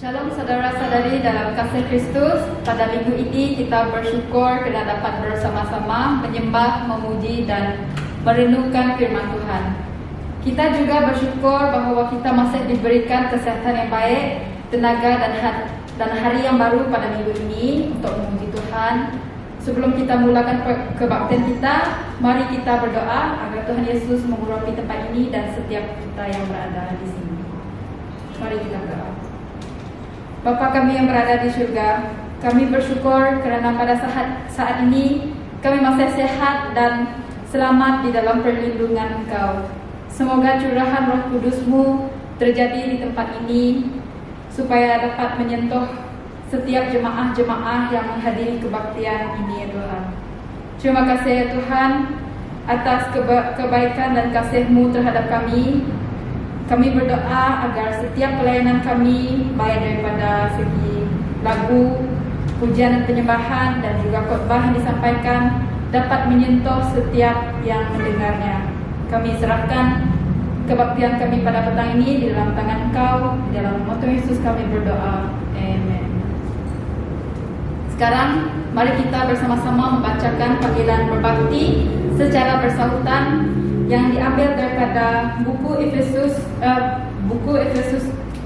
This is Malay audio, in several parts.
Shalom saudara-saudari dalam kasih Kristus. Pada minggu ini kita bersyukur kerana dapat bersama-sama menyembah, memuji dan merenungkan firman Tuhan. Kita juga bersyukur bahawa kita masih diberikan kesehatan yang baik, tenaga dan hari yang baru pada minggu ini untuk memuji Tuhan. Sebelum kita mulakan kebaktian kita, mari kita berdoa agar Tuhan Yesus mengurapi tempat ini dan setiap kita yang berada di sini. Mari kita berdoa. Bapa kami yang berada di surga, kami bersyukur kerana pada saat ini kami masih sehat dan selamat di dalam perlindungan Engkau. Semoga curahan Roh Kudus-Mu terjadi di tempat ini supaya dapat menyentuh setiap jemaah-jemaah yang menghadiri kebaktian ini, ya Tuhan. Terima kasih ya Tuhan atas kebaikan dan kasih-Mu terhadap kami. Kami berdoa agar setiap pelayanan kami, baik daripada segi lagu, pujian dan penyembahan dan juga khotbah yang disampaikan, dapat menyentuh setiap yang mendengarnya. Kami serahkan kebaktian kami pada petang ini di dalam tangan Engkau. Di dalam nama Tuhan Yesus kami berdoa. Amen. Sekarang mari kita bersama-sama membacakan panggilan berbakti secara bersahutan yang diambil daripada buku Efesus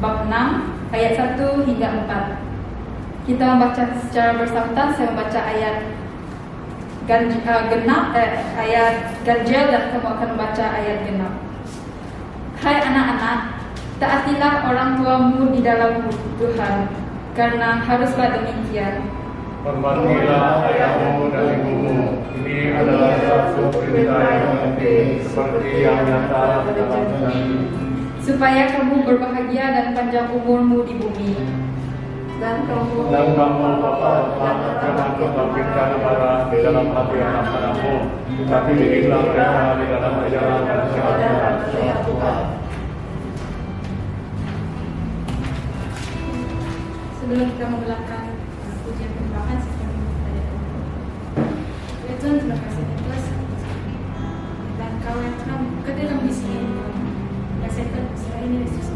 bab 6 ayat 1 hingga 4. Kita membaca secara bersahutan. Saya membaca ayat ayat ganjil dan kamu akan membaca ayat genap. Hai anak-anak, taatilah orang tuamu di dalam Tuhan, karena haruslah demikian. Hormatilah ayahmu dan ibumu. Ini adalah satu perintah yang penting, seperti yang nyata dalam Tuhan, supaya kamu berbahagia dan panjang umurmu di bumi. Dan kamu Bapa, jangan membangkitkan amarah di dalam hati anak-anakmu, tapi didiklah mereka di dalam ajaran dan syariat Tuhan. Sebelum kita memulakan pujian penyembahan, saya bertanya Tuhan, terima kasih atas dan Kau yang telah buka dalam misi yang saya terserah ini Yesus.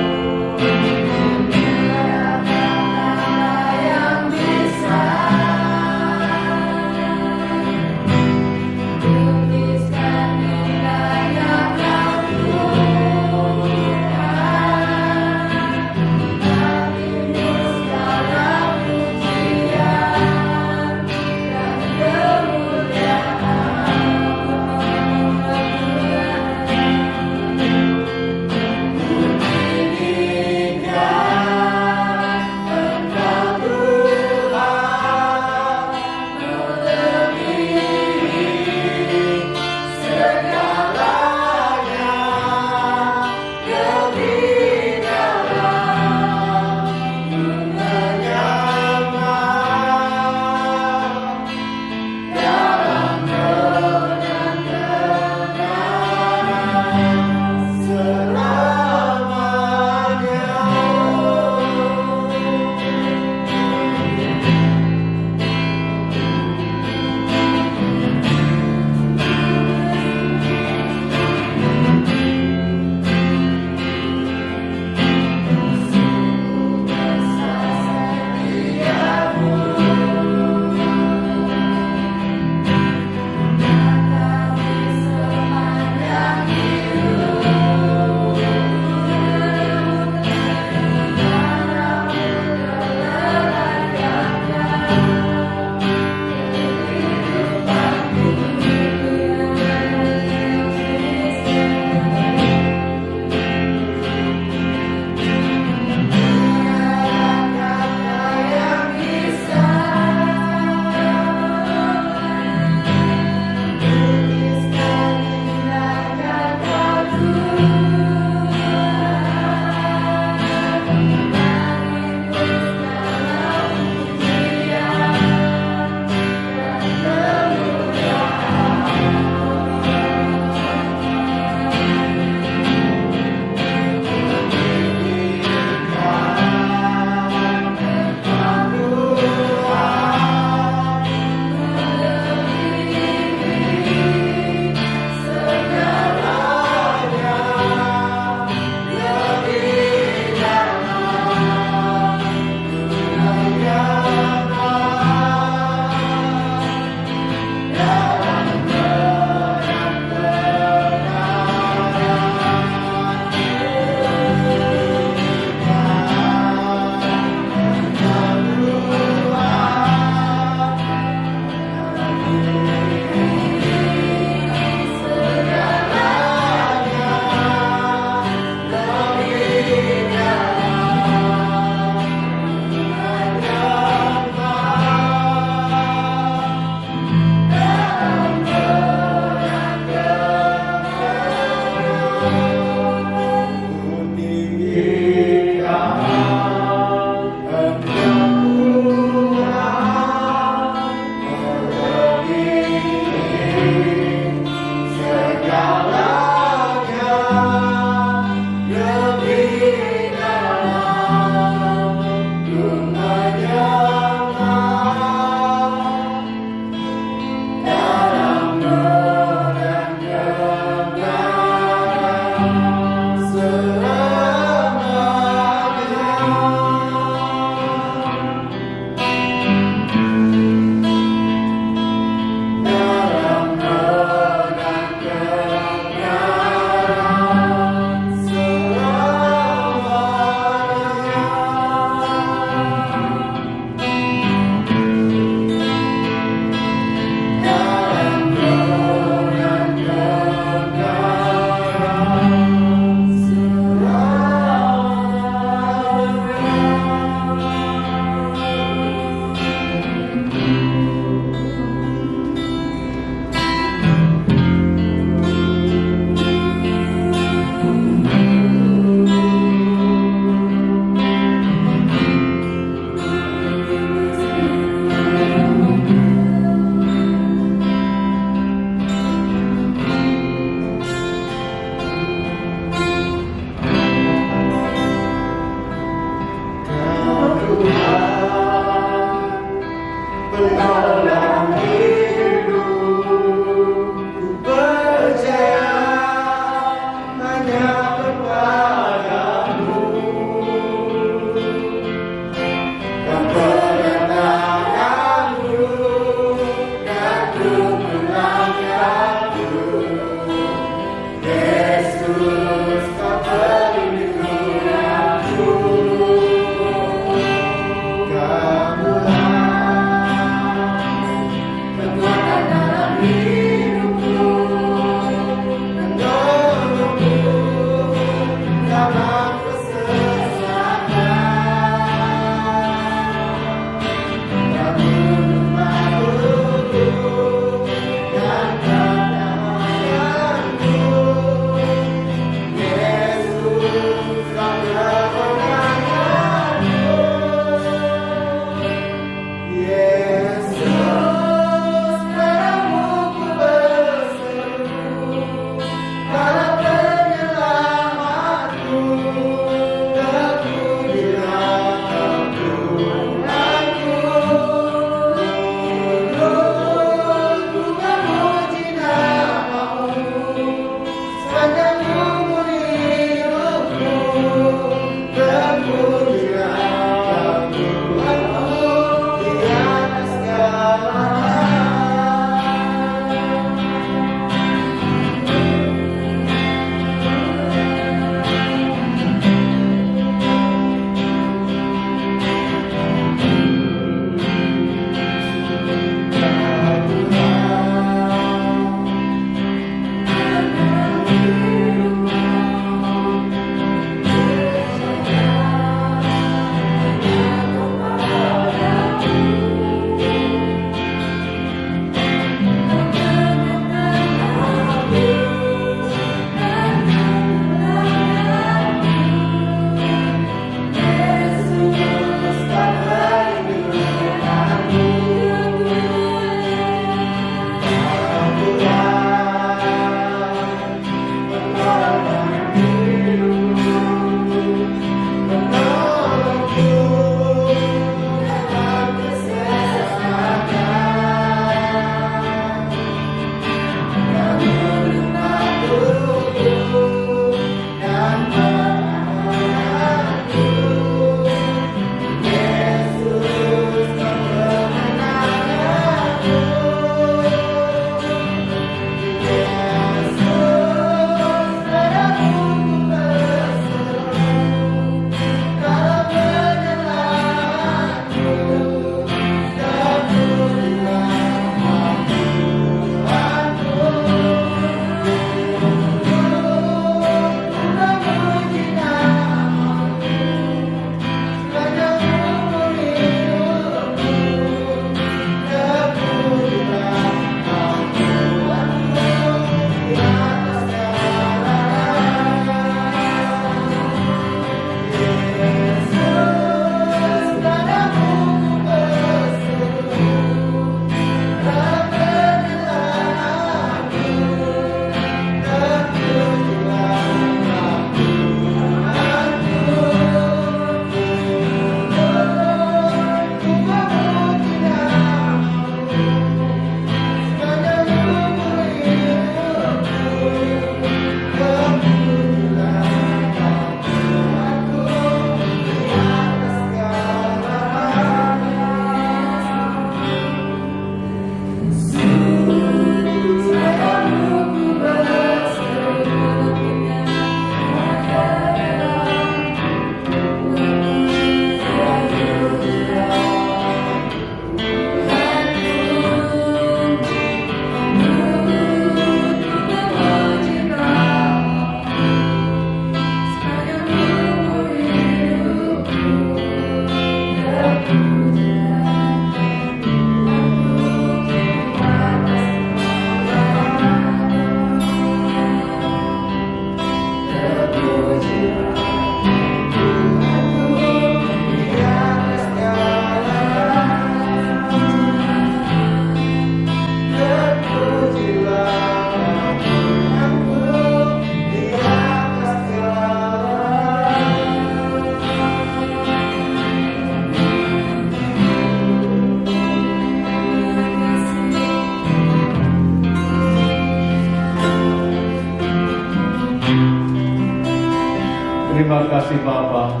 terima kasih Bapa,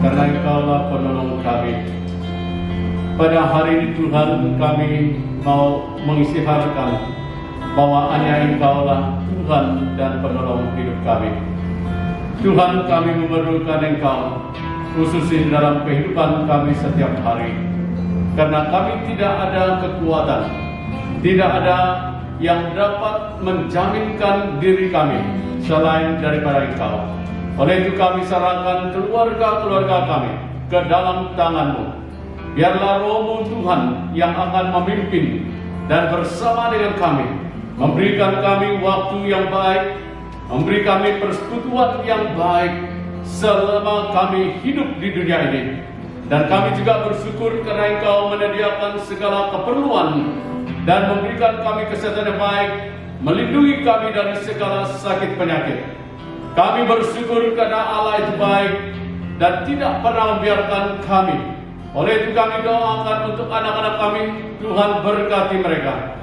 karena Engkaulah penolong kami. Pada hari ini Tuhan, kami mau mengisytiharkan bahwa hanya Engkaulah Tuhan dan penolong hidup kami. Tuhan, kami memerlukan Engkau, khususnya dalam kehidupan kami setiap hari. Karena kami tidak ada kekuatan, tidak ada yang dapat menjaminkan diri kami selain daripada Engkau. Oleh itu kami serahkan keluarga-keluarga kami ke dalam tangan-Mu. Biarlah Roh-Mu Tuhan yang akan memimpin dan bersama dengan kami, memberikan kami waktu yang baik, memberi kami persekutuan yang baik selama kami hidup di dunia ini. Dan kami juga bersyukur karena Engkau menyediakan segala keperluan dan memberikan kami kesehatan yang baik, melindungi kami dari segala sakit penyakit. Kami bersyukur karena Allah itu baik dan tidak pernah membiarkan kami. Oleh itu kami doakan untuk anak-anak kami, Tuhan berkati mereka.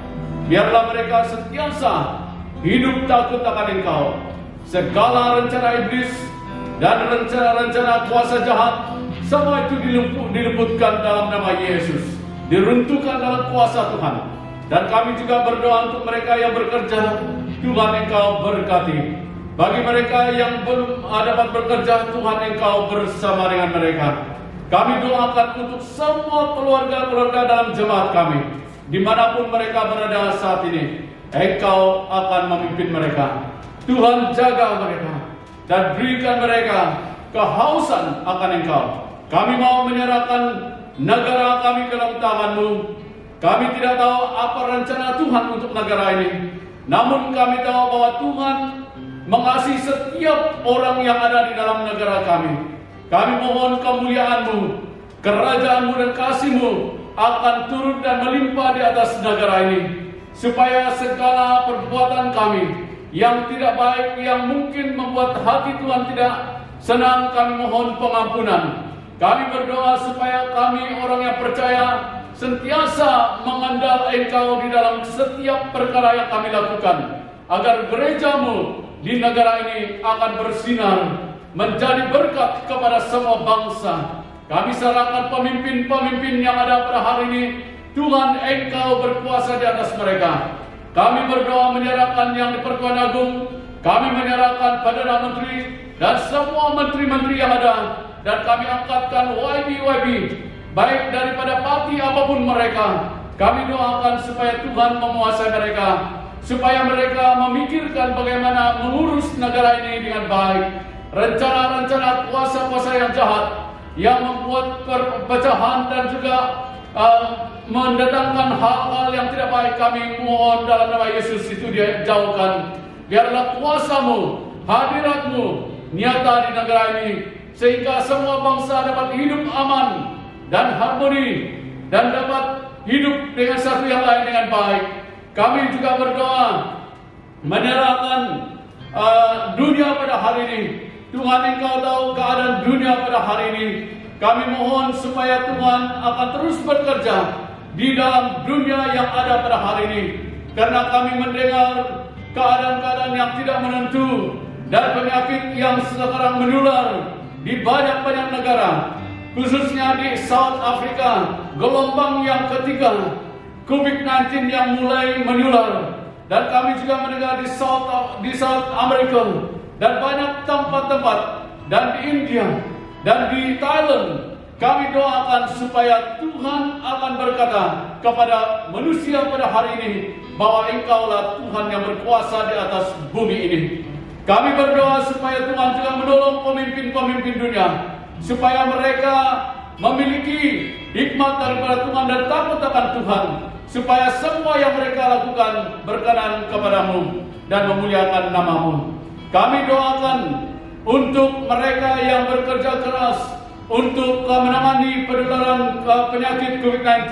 Biarlah mereka sentiasa hidup takut akan Engkau. Segala rencana iblis dan rencana-rencana kuasa jahat, semua itu diluputkan dalam nama Yesus, diruntuhkan dalam kuasa Tuhan. Dan kami juga berdoa untuk mereka yang bekerja, Tuhan Engkau berkati. Bagi mereka yang belum dapat bekerja, Tuhan Engkau bersama dengan mereka. Kami doakan untuk semua keluarga-keluarga dalam jemaat kami, dimanapun mereka berada saat ini, Engkau akan memimpin mereka. Tuhan jaga mereka dan berikan mereka kehausan akan Engkau. Kami mau menyerahkan negara kami ke dalam tangan-Mu. Kami tidak tahu apa rencana Tuhan untuk negara ini, namun kami tahu bahwa Tuhan mengasihi setiap orang yang ada di dalam negara kami. Kami mohon kemuliaan-Mu, kerajaan-Mu dan kasih-Mu akan turun dan melimpah di atas negara ini, supaya segala perbuatan kami yang tidak baik, yang mungkin membuat hati Tuhan tidak senang, kami mohon pengampunan. Kami berdoa supaya kami orang yang percaya sentiasa mengandal Engkau di dalam setiap perkara yang kami lakukan, agar gereja-Mu di negara ini akan bersinar, menjadi berkat kepada semua bangsa. Kami serahkan pemimpin-pemimpin yang ada pada hari ini, Tuhan Engkau berkuasa di atas mereka. Kami berdoa menyerahkan yang di Pertuan Agung, kami menyerahkan Perdana Menteri dan semua menteri-menteri yang ada, dan kami angkatkan YB, baik daripada parti apapun mereka. Kami doakan supaya Tuhan menguasai mereka, supaya mereka memikirkan bagaimana mengurus negara ini dengan baik. Rencana-rencana kuasa-kuasa yang jahat, yang membuat perpecahan dan juga mendatangkan hal-hal yang tidak baik, kami mohon dalam nama Yesus itu dijauhkan. Biarlah kuasa-Mu, hadirat-Mu nyata di negara ini, sehingga semua bangsa dapat hidup aman dan harmoni, dan dapat hidup dengan satu yang lain dengan baik. Kami juga berdoa menyerahkan dunia pada hari ini. Tuhan Engkau tahu keadaan dunia pada hari ini. Kami mohon supaya Tuhan akan terus bekerja di dalam dunia yang ada pada hari ini, karena kami mendengar keadaan-keadaan yang tidak menentu dan penyakit yang sekarang menular di banyak-banyak negara, khususnya di South Africa, gelombang yang ketiga COVID-19 yang mulai menular. Dan kami juga mendengar di South America dan banyak tempat-tempat, dan di India dan di Thailand. Kami doakan supaya Tuhan akan berkata kepada manusia pada hari ini bahwa Engkaulah Tuhan yang berkuasa di atas bumi ini. Kami berdoa supaya Tuhan juga menolong pemimpin-pemimpin dunia, supaya mereka memiliki hikmat daripada Tuhan dan takut akan Tuhan, supaya semua yang mereka lakukan berkenan kepadamu dan memuliakan nama-Mu. Kami doakan untuk mereka yang bekerja keras untuk menangani penularan penyakit COVID-19.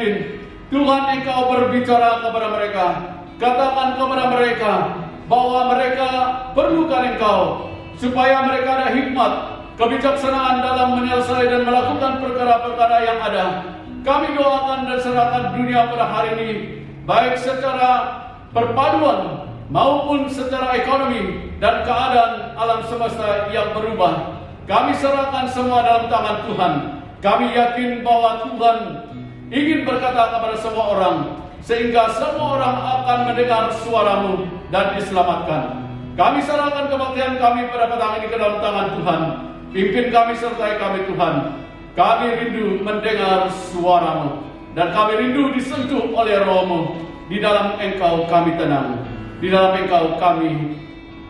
Tuhan Engkau berbicara kepada mereka, katakan kepada mereka bahwa mereka perlukan Engkau, supaya mereka ada hikmat, kebijaksanaan dalam menyelesaikan dan melakukan perkara-perkara yang ada. Kami doakan dan serahkan dunia pada hari ini, baik secara perpaduan maupun secara ekonomi dan keadaan alam semesta yang berubah. Kami serahkan semua dalam tangan Tuhan. Kami yakin bahwa Tuhan ingin berkata kepada semua orang, sehingga semua orang akan mendengar suara-Mu dan diselamatkan. Kami serahkan kebaktian kami pada petang ini ke dalam tangan Tuhan. Pimpin kami sertai kami Tuhan. Kami rindu mendengar suara-Mu, dan kami rindu disentuh oleh Roh-Mu. Di dalam Engkau kami tenang. Di dalam Engkau kami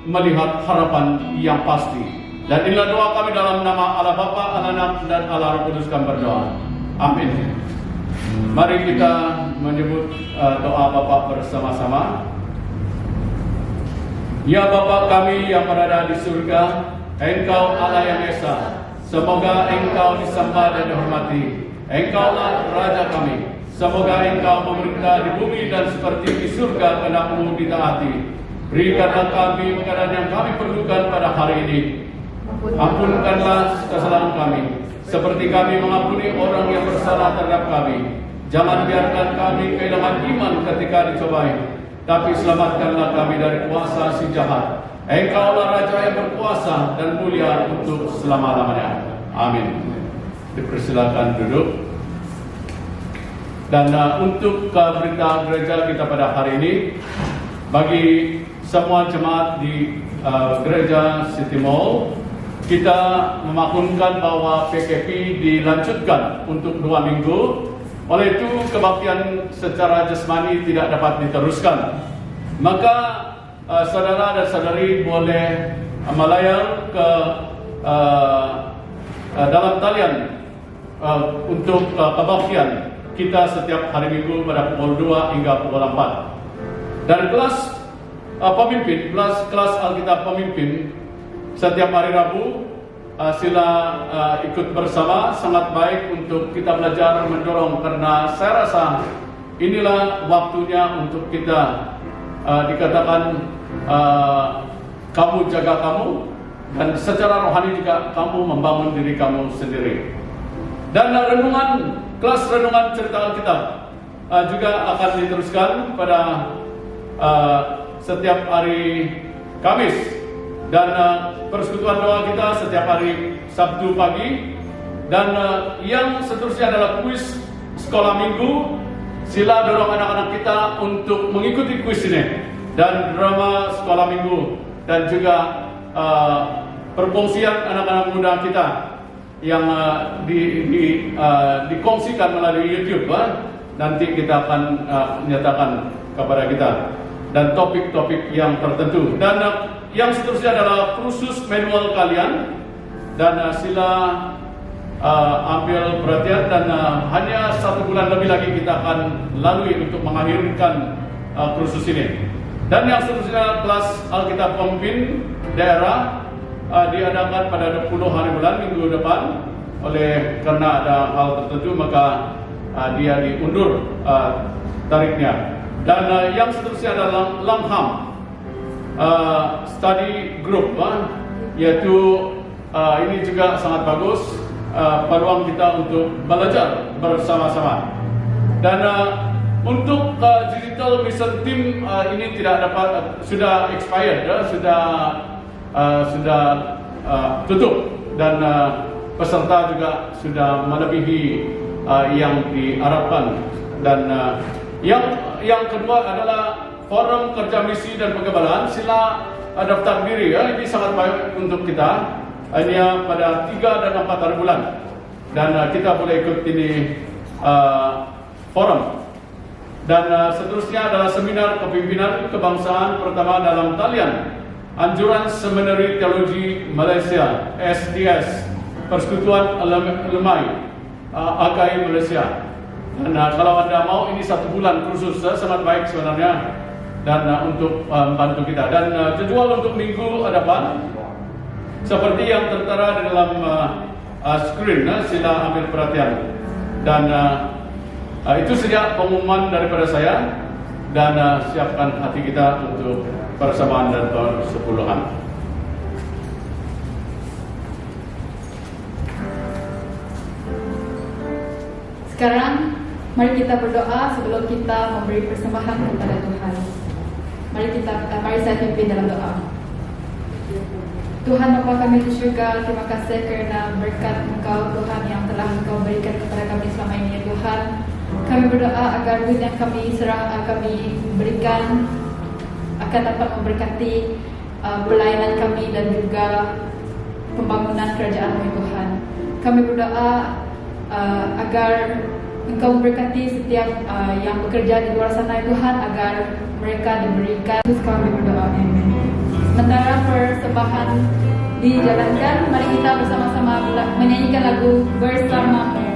melihat harapan yang pasti. Dan inilah doa kami dalam nama Allah Bapa, Allah Anak, dan Allah Roh Kudus kami berdoa. Amin. Mari kita menyebut doa Bapa bersama-sama. Ya Bapa kami yang berada di surga, Engkau Allah yang Esa. Semoga Engkau disembah dan dihormati. Engkaulah Raja kami. Semoga Engkau memerintah di bumi dan seperti di surga kehendak-Mu ditaati. Berikanlah kami makanan yang kami perlukan pada hari ini. Ampunkanlah kesalahan kami, seperti kami mengampuni orang yang bersalah terhadap kami. Jangan biarkan kami kehilangan iman ketika dicobai, tapi selamatkanlah kami dari kuasa si jahat. Engkaulah Raja yang berkuasa dan mulia untuk selama-lamanya. Amin. Dipersilakan duduk. Dan untuk berita gereja kita pada hari ini, bagi semua jemaat di gereja City Mall, kita memaklumkan bahwa PKP dilanjutkan untuk 2 minggu. Oleh itu, kebaktian secara jasmani tidak dapat diteruskan. Maka saudara dan saudari boleh melayang ke dalam talian untuk kebaktian kita setiap hari Minggu pada pukul 2 hingga pukul 4. Dan kelas pemimpin, kelas Alkitab pemimpin setiap hari Rabu, sila ikut bersama. Sangat baik untuk kita belajar mendorong, karena saya rasa inilah waktunya untuk kita dikatakan kamu jaga kamu, dan secara rohani juga kamu membangun diri kamu sendiri. Dan kelas renungan cerita Alkitab juga akan diteruskan pada setiap hari Kamis, dan persekutuan doa kita setiap hari Sabtu pagi. Dan yang seterusnya adalah kuis sekolah minggu. Sila dorong anak-anak kita untuk mengikuti kuis ini, dan drama sekolah minggu, dan juga perkongsian anak-anak muda kita yang dikongsikan melalui YouTube. Nanti kita akan menyatakan kepada kita, dan topik-topik yang tertentu. Dan yang seterusnya adalah kursus manual kalian, dan sila ambil perhatian, dan hanya 1 bulan lebih lagi kita akan lalui untuk mengakhirkan kursus ini. Dan yang seterusnya kelas Alkitab pemimpin daerah diadakan pada 20 hari bulan minggu depan. Karena ada hal tertentu, maka dia diundur tariknya. Dan yang seterusnya adalah Langham study group, yaitu ini juga sangat bagus, peluang kita untuk belajar bersama-sama. Dan untuk digital mission team ini tidak dapat, sudah expired, sudah tutup, dan peserta juga sudah melebihi yang diharapkan. Dan yang kedua adalah forum kerja misi dan pengembalaan. Sila daftar diri, ini sangat baik untuk kita. Hanya pada 3 dan 4 hari bulan, dan kita boleh ikut ini forum. Dan seterusnya adalah seminar kepimpinan kebangsaan pertama dalam talian Anjuran Seminari Teologi Malaysia SDS, Persekutuan Alumni AKI Malaysia. Dan kalau Anda mau, ini 1 bulan kursus, sangat baik sebenarnya, dan untuk membantu kita. Dan jadwal untuk minggu depan seperti yang tertera di dalam screen, sila ambil perhatian. Dan itu saja pengumuman daripada saya, dan siapkan hati kita untuk persamaan dan tahun 10-an. Sekarang mari kita berdoa sebelum kita memberi persembahan kepada Tuhan. Mari saya pimpin dalam doa. Tuhan Bapa kami di surga, terima kasih kerana berkat Engkau Tuhan yang telah Engkau berikan kepada kami selama ini ya Tuhan. Kami berdoa agar duit yang kami berikan akan dapat memberkati pelayanan kami dan juga pembangunan kerajaan-Mu ya Tuhan. Kami berdoa agar Engkau memberkati setiap yang bekerja di luar sana ya Tuhan, agar mereka diberikan. Terus kami berdoa, amin. Sementara persembahan dijalankan, mari kita bersama-sama menyanyikan lagu Bersamamu.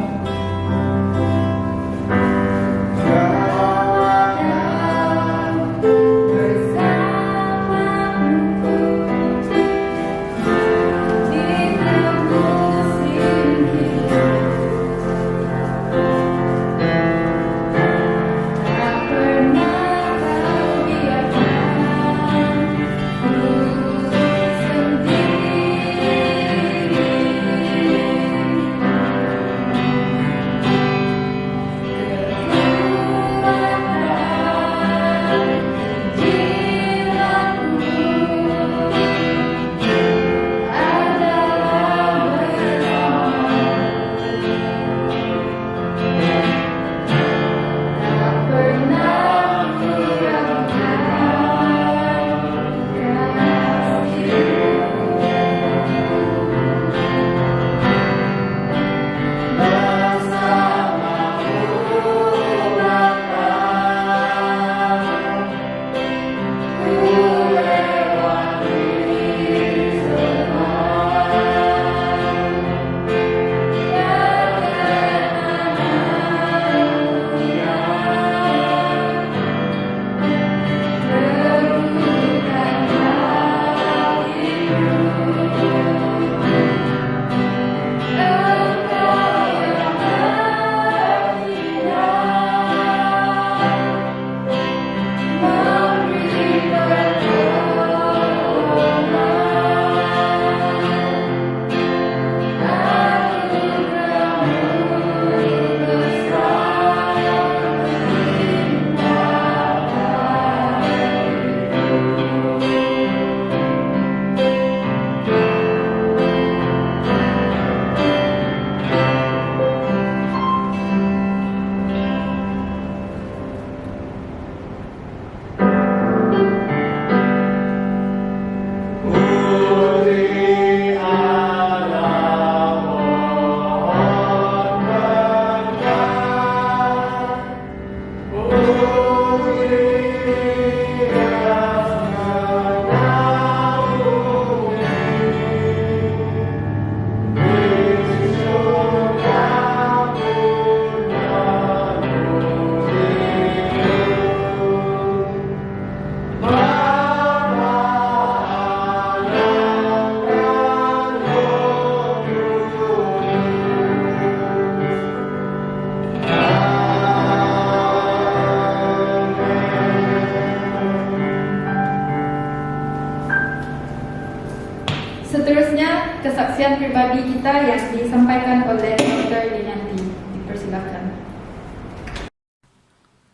Seterusnya, kesaksian pribadi kita yang disampaikan oleh Dr. Linianti. Dipersilakan.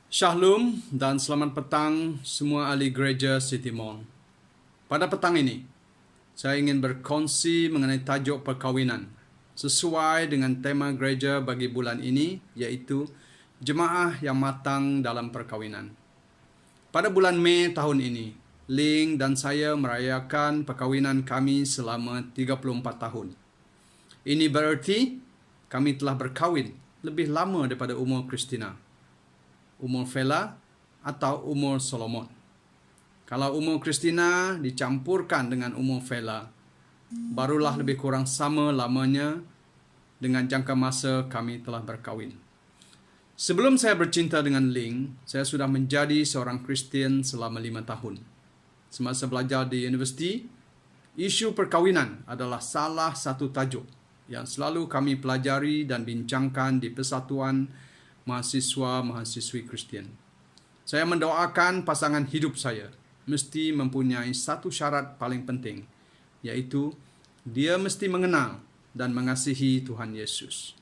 Shalom dan selamat petang semua ahli gereja City Mall. Pada petang ini, saya ingin berkongsi mengenai tajuk perkawinan sesuai dengan tema gereja bagi bulan ini, iaitu Jemaah yang Matang dalam Perkawinan. Pada bulan Mei tahun ini, Ling dan saya merayakan perkawinan kami selama 34 tahun. Ini berarti kami telah berkahwin lebih lama daripada umur Christina, umur Vela atau umur Solomon. Kalau umur Christina dicampurkan dengan umur Vela, barulah lebih kurang sama lamanya dengan jangka masa kami telah berkahwin. Sebelum saya bercinta dengan Ling, saya sudah menjadi seorang Kristian selama 5 tahun. Semasa belajar di universiti, isu perkawinan adalah salah satu tajuk yang selalu kami pelajari dan bincangkan di Persatuan Mahasiswa-Mahasiswi Kristian. Saya mendoakan pasangan hidup saya mesti mempunyai satu syarat paling penting, iaitu dia mesti mengenal dan mengasihi Tuhan Yesus.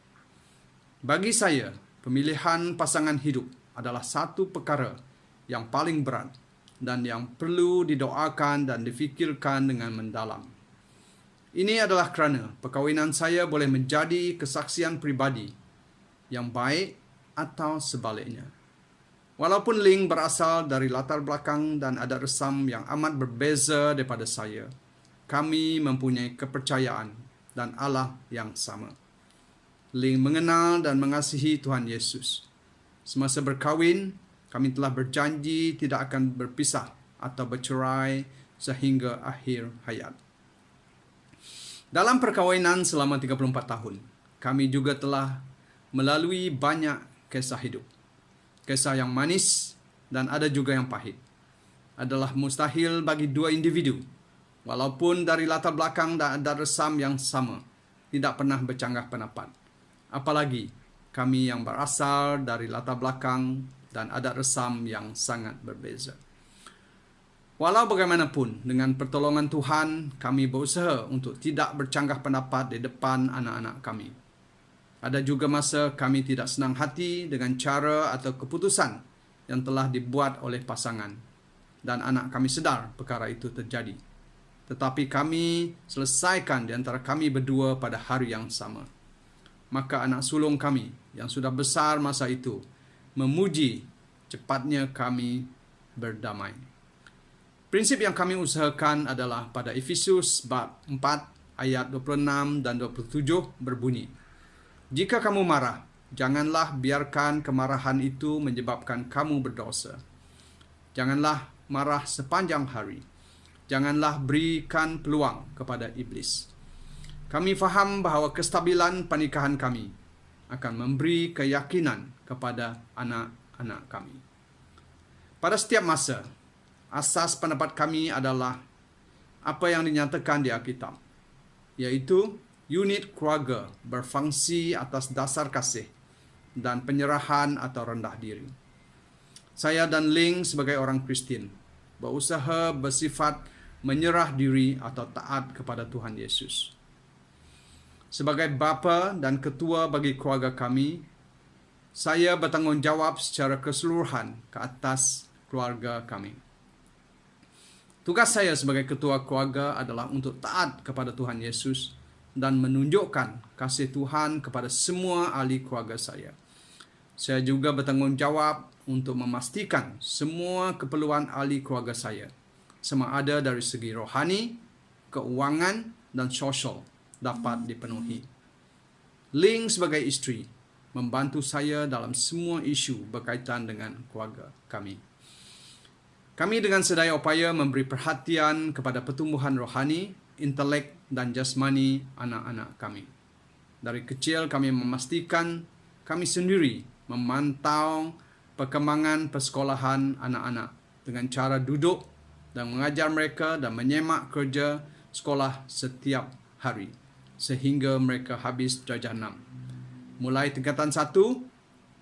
Bagi saya, pemilihan pasangan hidup adalah satu perkara yang paling berat dan yang perlu didoakan dan difikirkan dengan mendalam. Ini adalah kerana perkahwinan saya boleh menjadi kesaksian pribadi yang baik atau sebaliknya. Walaupun Ling berasal dari latar belakang dan adat resam yang amat berbeza daripada saya, kami mempunyai kepercayaan dan Allah yang sama. Ling mengenal dan mengasihi Tuhan Yesus. Semasa berkahwin, kami telah berjanji tidak akan berpisah atau bercerai sehingga akhir hayat. Dalam perkahwinan selama 34 tahun, kami juga telah melalui banyak kisah hidup. Kisah yang manis dan ada juga yang pahit. Adalah mustahil bagi dua individu, walaupun dari latar belakang dan adat resam yang sama, tidak pernah bercanggah pendapat. Apalagi kami yang berasal dari latar belakang dan adat resam yang sangat berbeza. Walau bagaimanapun, dengan pertolongan Tuhan, kami berusaha untuk tidak bercanggah pendapat di depan anak-anak kami. Ada juga masa kami tidak senang hati dengan cara atau keputusan yang telah dibuat oleh pasangan, dan anak kami sedar perkara itu terjadi. Tetapi kami selesaikan di antara kami berdua pada hari yang sama. Maka anak sulung kami yang sudah besar masa itu memuji cepatnya kami berdamai. Prinsip yang kami usahakan adalah pada Efesus bab 4 ayat 26 dan 27 berbunyi, "Jika kamu marah, janganlah biarkan kemarahan itu menyebabkan kamu berdosa. Janganlah marah sepanjang hari. Janganlah berikan peluang kepada iblis." Kami faham bahawa kestabilan pernikahan kami akan memberi keyakinan kepada anak-anak kami. Pada setiap masa, asas pendapat kami adalah apa yang dinyatakan di Alkitab, yaitu unit keluarga berfungsi atas dasar kasih dan penyerahan atau rendah diri. Saya dan Ling sebagai orang Kristian berusaha bersifat menyerah diri atau taat kepada Tuhan Yesus. Sebagai bapa dan ketua bagi keluarga kami, saya bertanggungjawab secara keseluruhan ke atas keluarga kami. Tugas saya sebagai ketua keluarga adalah untuk taat kepada Tuhan Yesus dan menunjukkan kasih Tuhan kepada semua ahli keluarga saya. Saya juga bertanggungjawab untuk memastikan semua keperluan ahli keluarga saya, sama ada dari segi rohani, keuangan, dan sosial, dapat dipenuhi. Ling sebagai isteri membantu saya dalam semua isu berkaitan dengan keluarga kami. Kami dengan sedaya upaya memberi perhatian kepada pertumbuhan rohani, intelek dan jasmani anak-anak kami. Dari kecil kami memastikan kami sendiri memantau perkembangan persekolahan anak-anak dengan cara duduk dan mengajar mereka dan menyemak kerja sekolah setiap hari sehingga mereka habis darjah 6. Mulai tingkatan 1,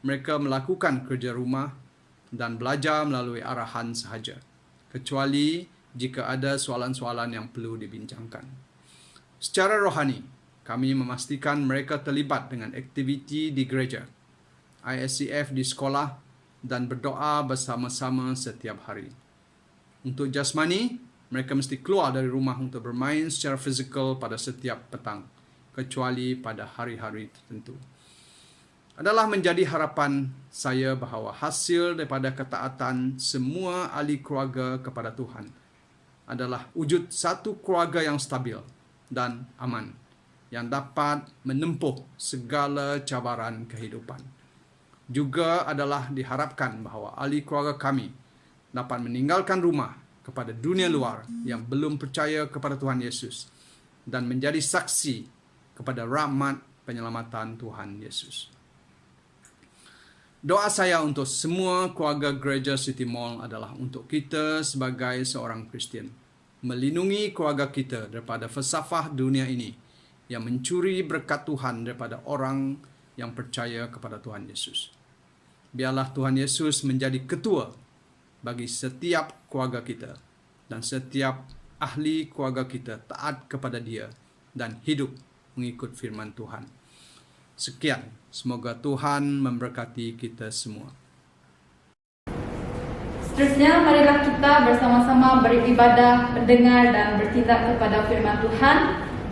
mereka melakukan kerja rumah dan belajar melalui arahan sahaja, kecuali jika ada soalan-soalan yang perlu dibincangkan. Secara rohani, kami memastikan mereka terlibat dengan aktiviti di gereja, ISCF di sekolah dan berdoa bersama-sama setiap hari. Untuk jasmani, mereka mesti keluar dari rumah untuk bermain secara fizikal pada setiap petang, kecuali pada hari-hari tertentu. Adalah menjadi harapan saya bahawa hasil daripada ketaatan semua ahli keluarga kepada Tuhan adalah wujud satu keluarga yang stabil dan aman, yang dapat menempuh segala cabaran kehidupan. Juga adalah diharapkan bahawa ahli keluarga kami dapat meninggalkan rumah kepada dunia luar yang belum percaya kepada Tuhan Yesus dan menjadi saksi kepada rahmat penyelamatan Tuhan Yesus. Doa saya untuk semua keluarga gereja City Mall adalah untuk kita sebagai seorang Kristian melindungi keluarga kita daripada falsafah dunia ini yang mencuri berkat Tuhan daripada orang yang percaya kepada Tuhan Yesus. Biarlah Tuhan Yesus menjadi ketua bagi setiap keluarga kita dan setiap ahli keluarga kita taat kepada Dia dan hidup mengikut firman Tuhan. Sekian, semoga Tuhan memberkati kita semua. Seterusnya, marilah kita bersama-sama beribadah, mendengar dan bertindak kepada firman Tuhan.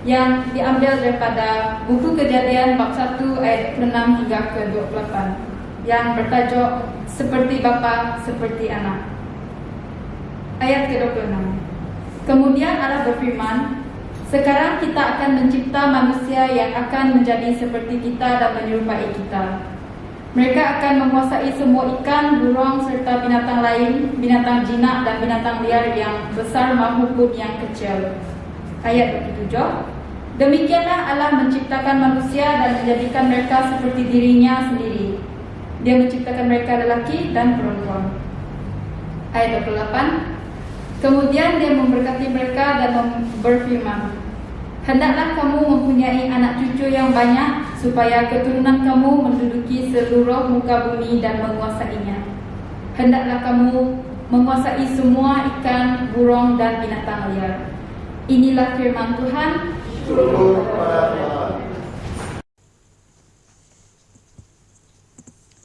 yang diambil daripada buku Kejadian bab 1 ayat 26 hingga ke 28 yang bertajuk Seperti Bapa, Seperti Anak. Ayat ke-26. Kemudian Allah berfirman, sekarang kita akan mencipta manusia yang akan menjadi seperti kita dan menyerupai kita. Mereka akan menguasai semua ikan, burung serta binatang lain, binatang jinak dan binatang liar yang besar maupun yang kecil. Ayat 27. Demikianlah Allah menciptakan manusia dan menjadikan mereka seperti dirinya sendiri. Dia menciptakan mereka lelaki dan perempuan. Ayat 28. Kemudian dia memberkati mereka dan berfirman, hendaklah kamu mempunyai anak cucu yang banyak, supaya keturunan kamu menduduki seluruh muka bumi dan menguasainya. Hendaklah kamu menguasai semua ikan, burung dan binatang liar. Inilah firman Tuhan.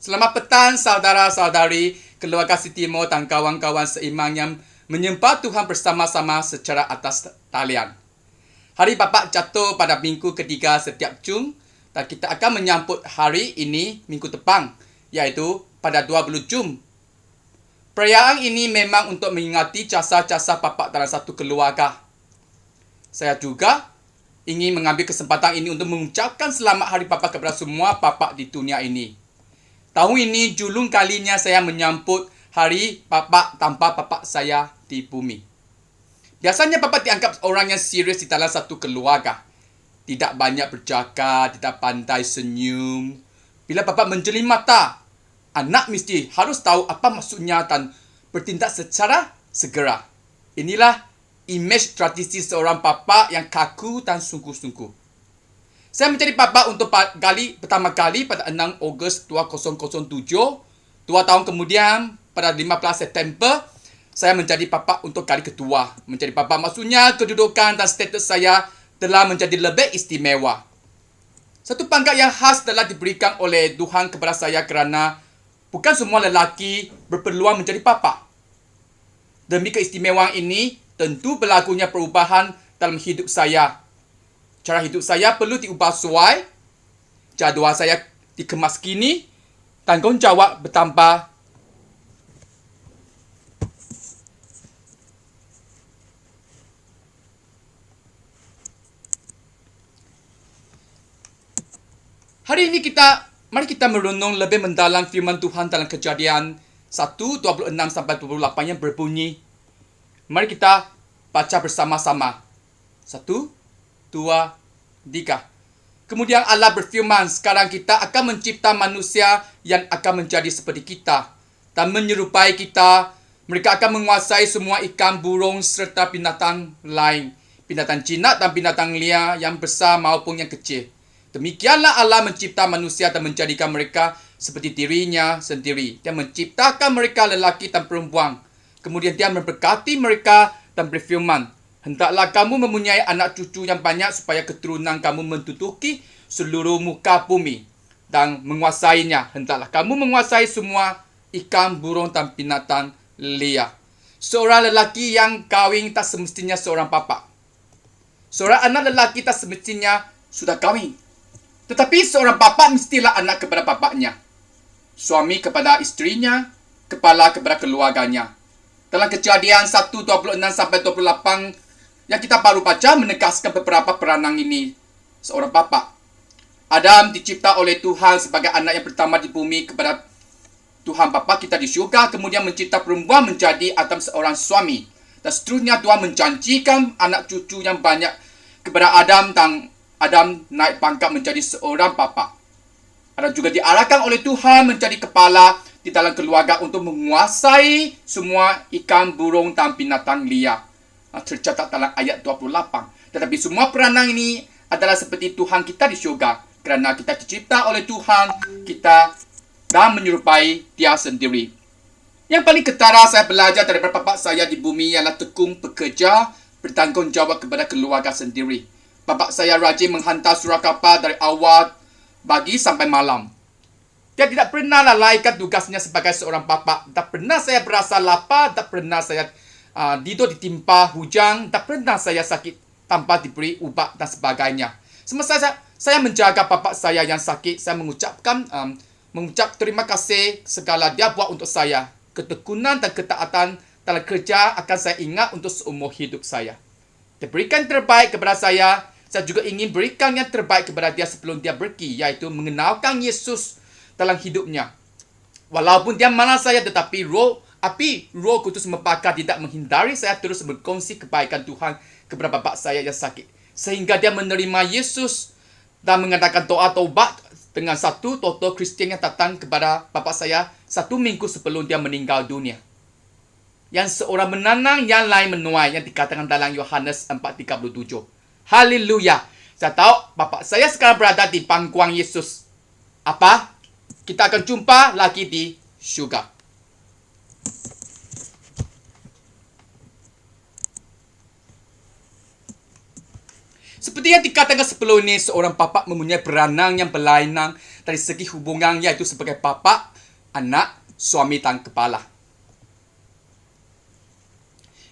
Selamat petang saudara-saudari, keluarga Sitimo dan kawan-kawan seiman yang menyembah Tuhan bersama-sama secara atas talian. Hari Bapa jatuh pada minggu ketiga setiap Jun dan kita akan menyambut hari ini minggu depan, iaitu pada 20 Jun. Perayaan ini memang untuk mengingati jasa-jasa Bapa dalam satu keluarga. Saya juga ingin mengambil kesempatan ini untuk mengucapkan selamat Hari Bapa kepada semua bapa di dunia ini. Tahun ini julung kalinya saya menyambut Hari Bapa tanpa bapa saya di bumi. Biasanya bapa dianggap orang yang serius di dalam satu keluarga. Tidak banyak berjaga, tidak pandai senyum. Bila bapa menjeli mata, anak mesti harus tahu apa maksudnya dan bertindak secara segera. Inilah imej tradisi seorang bapa yang kaku dan sungguh-sungguh. Saya menjadi bapa untuk pertama kali pada 6 Ogos 2007. 2 tahun kemudian, pada 15 September, saya menjadi bapa untuk kali kedua. Menjadi bapa maksudnya kedudukan dan status saya telah menjadi lebih istimewa. Satu pangkat yang khas telah diberikan oleh Tuhan kepada saya kerana bukan semua lelaki berpeluang menjadi bapa. Demi keistimewaan ini, tentu berlakunya perubahan dalam hidup saya. Cara hidup saya perlu diubah sesuai. Jadual saya dikemas kini. Tanggungjawab bertambah. Hari ini mari kita merenung lebih mendalam firman Tuhan dalam Kejadian 1:26 sampai 28 yang berbunyi, mari kita baca bersama-sama. 1, 2, 3. Kemudian Allah berfirman, sekarang kita akan mencipta manusia yang akan menjadi seperti kita dan menyerupai kita. Mereka akan menguasai semua ikan, burung serta binatang lain, binatang jinak dan binatang liar yang besar maupun yang kecil. Demikianlah Allah mencipta manusia dan menjadikan mereka seperti dirinya sendiri. Dia menciptakan mereka lelaki dan perempuan. Kemudian dia memberkati mereka dan berfirman, hendaklah kamu mempunyai anak cucu yang banyak supaya keturunan kamu menduduki seluruh muka bumi dan menguasainya. Hendaklah kamu menguasai semua ikan, burung dan binatang liar. Seorang lelaki yang kahwin tak semestinya seorang bapa. Seorang anak lelaki tak semestinya sudah kahwin. Tetapi seorang bapa mestilah anak kepada bapaknya. Suami kepada istrinya, kepala kepada keluarganya. Dalam Kejadian 1:26 sampai 28 yang kita baru baca menegaskan beberapa peranan ini. Seorang bapa. Adam dicipta oleh Tuhan sebagai anak yang pertama di bumi kepada Tuhan Bapa kita di syurga. Kemudian mencipta perempuan menjadi Adam seorang suami. Dan seterusnya Tuhan menjanjikan anak cucu yang banyak kepada Adam dan Adam naik pangkat menjadi seorang bapa. Adam juga diarahkan oleh Tuhan menjadi kepala di dalam keluarga untuk menguasai semua ikan, burung dan binatang liar. Tercatat dalam ayat 28. Tetapi semua peranan ini adalah seperti Tuhan kita di syurga. Kerana kita dicipta oleh Tuhan, kita dan menyerupai Dia sendiri. Yang paling ketara saya belajar daripada bapa saya di bumi ialah tekun bekerja, bertanggungjawab kepada keluarga sendiri. Bapa saya rajin menghantar surat khabar dari awal pagi sampai malam. Dia tidak pernah lalaikan tugasnya sebagai seorang bapa. Tak pernah saya berasa lapar, tak pernah saya tidur ditimpa hujan, tak pernah saya sakit tanpa diberi ubat dan sebagainya. Semasa saya menjaga bapa saya yang sakit, saya mengucap terima kasih segala dia buat untuk saya. Ketekunan dan ketaatan dalam kerja akan saya ingat untuk seumur hidup saya. Dia berikan terbaik kepada saya juga ingin berikan yang terbaik kepada dia sebelum dia pergi, iaitu mengenalkan Yesus dalam hidupnya. Walaupun dia marah saya, tetapi Roh Kudus membakar tidak menghindari saya terus berkongsi kebaikan Tuhan kepada bapa saya yang sakit. Sehingga dia menerima Yesus dan mengadakan doa taubat dengan satu total Kristian yang datang kepada bapa saya 1 minggu sebelum dia meninggal dunia. Yang seorang menanam, yang lain menuai, yang dikatakan dalam Yohanes 4:37. Haleluya. Saya tahu bapa saya sekarang berada di pangkuan Yesus. Apa? Kita akan jumpa lagi di syurga. Seperti yang dikatakan sebelum ini, seorang bapa mempunyai peranan yang berlainan dari segi hubungan, yaitu sebagai bapa, anak, suami dan kepala.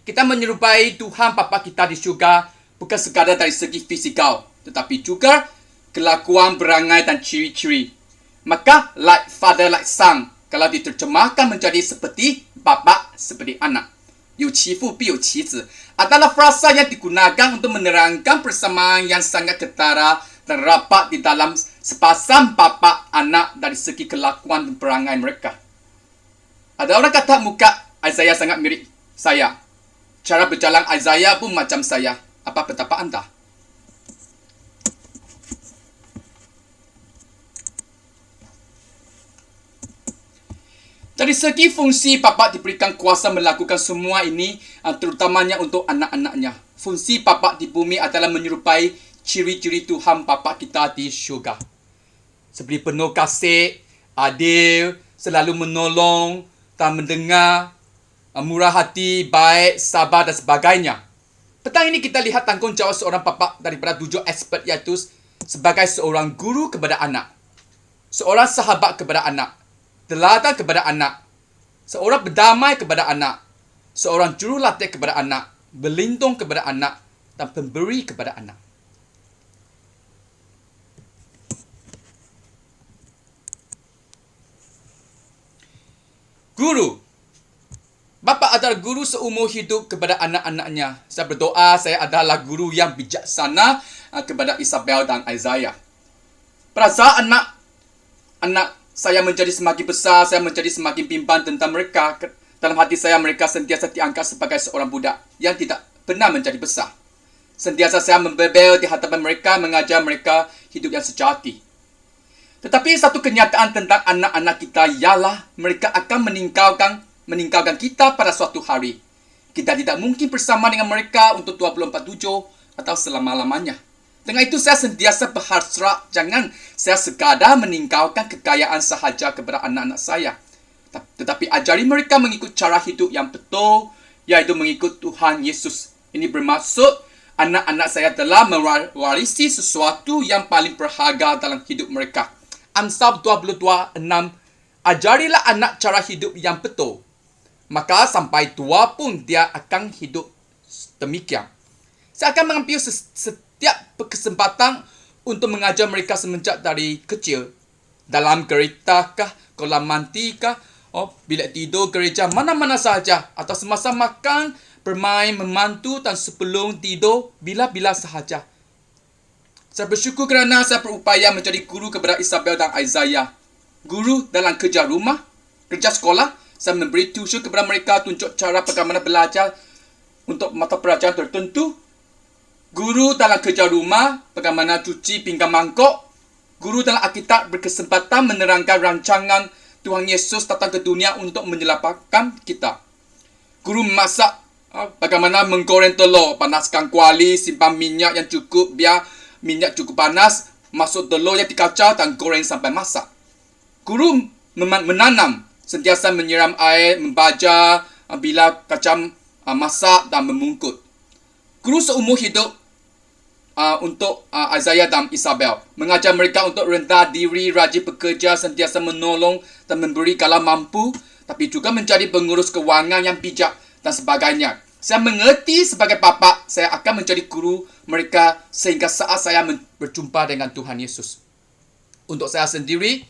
Kita menyerupai Tuhan Bapa kita di syurga bukan sekadar dari segi fisikal, tetapi juga kelakuan, perangai dan ciri-ciri. Maka like father like son, kalau diterjemahkan menjadi seperti bapa, seperti anak. 有其父必有其子 adalah frasa yang digunakan untuk menerangkan persamaan yang sangat ketara dan rapat di dalam sepasang bapa anak dari segi kelakuan dan perangai mereka. Ada orang kata muka Isaiah sangat mirip saya. Cara berjalan Isaiah pun macam saya. Apa pendapat anda? Dari segi fungsi, bapa diberikan kuasa melakukan semua ini, terutamanya untuk anak-anaknya. Fungsi bapa di bumi adalah menyerupai ciri-ciri Tuhan bapa kita di syurga. Seperti penuh kasih, adil, selalu menolong dan mendengar, murah hati, baik, sabar dan sebagainya. Petang ini kita lihat tanggungjawab seorang bapa daripada 7 aspek, iaitu sebagai seorang guru kepada anak, seorang sahabat kepada anak, teladan kepada anak, seorang berdamai kepada anak, seorang jurulatih kepada anak, berlindung kepada anak, dan pemberi kepada anak. Guru. Bapa adalah guru seumur hidup kepada anak-anaknya. Saya berdoa saya adalah guru yang bijaksana kepada Isabel dan Isaiah. Pada saat anak saya menjadi semakin besar, saya menjadi semakin bimbang tentang mereka. Dalam hati saya, mereka sentiasa diangkat sebagai seorang budak yang tidak pernah menjadi besar. Sentiasa saya membebel di hadapan mereka, mengajar mereka hidup yang sejati. Tetapi satu kenyataan tentang anak-anak kita ialah mereka akan meninggalkan kita pada suatu hari. Kita tidak mungkin bersama dengan mereka untuk 24/7 atau selama-lamanya. Dengan itu saya sentiasa berhasrat jangan saya sekadar meninggalkan kekayaan sahaja kepada anak-anak saya. Tetapi ajari mereka mengikut cara hidup yang betul, iaitu mengikut Tuhan Yesus. Ini bermaksud anak-anak saya telah mewarisi sesuatu yang paling berharga dalam hidup mereka. Amsal 22:6, ajarilah anak cara hidup yang betul, maka sampai tua pun dia akan hidup demikian. Saya akan mengambil setiap kesempatan untuk mengajar mereka semenjak dari kecil. Dalam kereta kah, kolam mandi kah, bilik tidur gereja, mana-mana sahaja. Atau semasa makan, bermain, memantu dan sebelum tidur, bila-bila sahaja. Saya bersyukur kerana saya berupaya menjadi guru kepada Isabel dan Isaiah. Guru dalam kerja rumah, kerja sekolah. Saya memberi tuition kepada mereka, tunjuk cara bagaimana belajar untuk mata pelajaran tertentu. Guru dalam kerja rumah, bagaimana cuci pinggan mangkok. Guru dalam Alkitab berkesempatan menerangkan rancangan Tuhan Yesus datang ke dunia untuk menyelamatkan kita. Guru memasak, bagaimana menggoreng telur, panaskan kuali, simpan minyak yang cukup, biar minyak cukup panas, masuk telur yang dikacau dan goreng sampai masak. Guru menanam, sentiasa menyiram air, membaca bila kacang masak dan memungkut. Guru seumur hidup untuk Isaiah dan Isabel. Mengajar mereka untuk rendah diri, rajin bekerja, sentiasa menolong dan memberi kalau mampu, tapi juga menjadi pengurus kewangan yang bijak dan sebagainya. Saya mengerti sebagai bapa, saya akan menjadi guru mereka sehingga saat saya berjumpa dengan Tuhan Yesus. Untuk saya sendiri,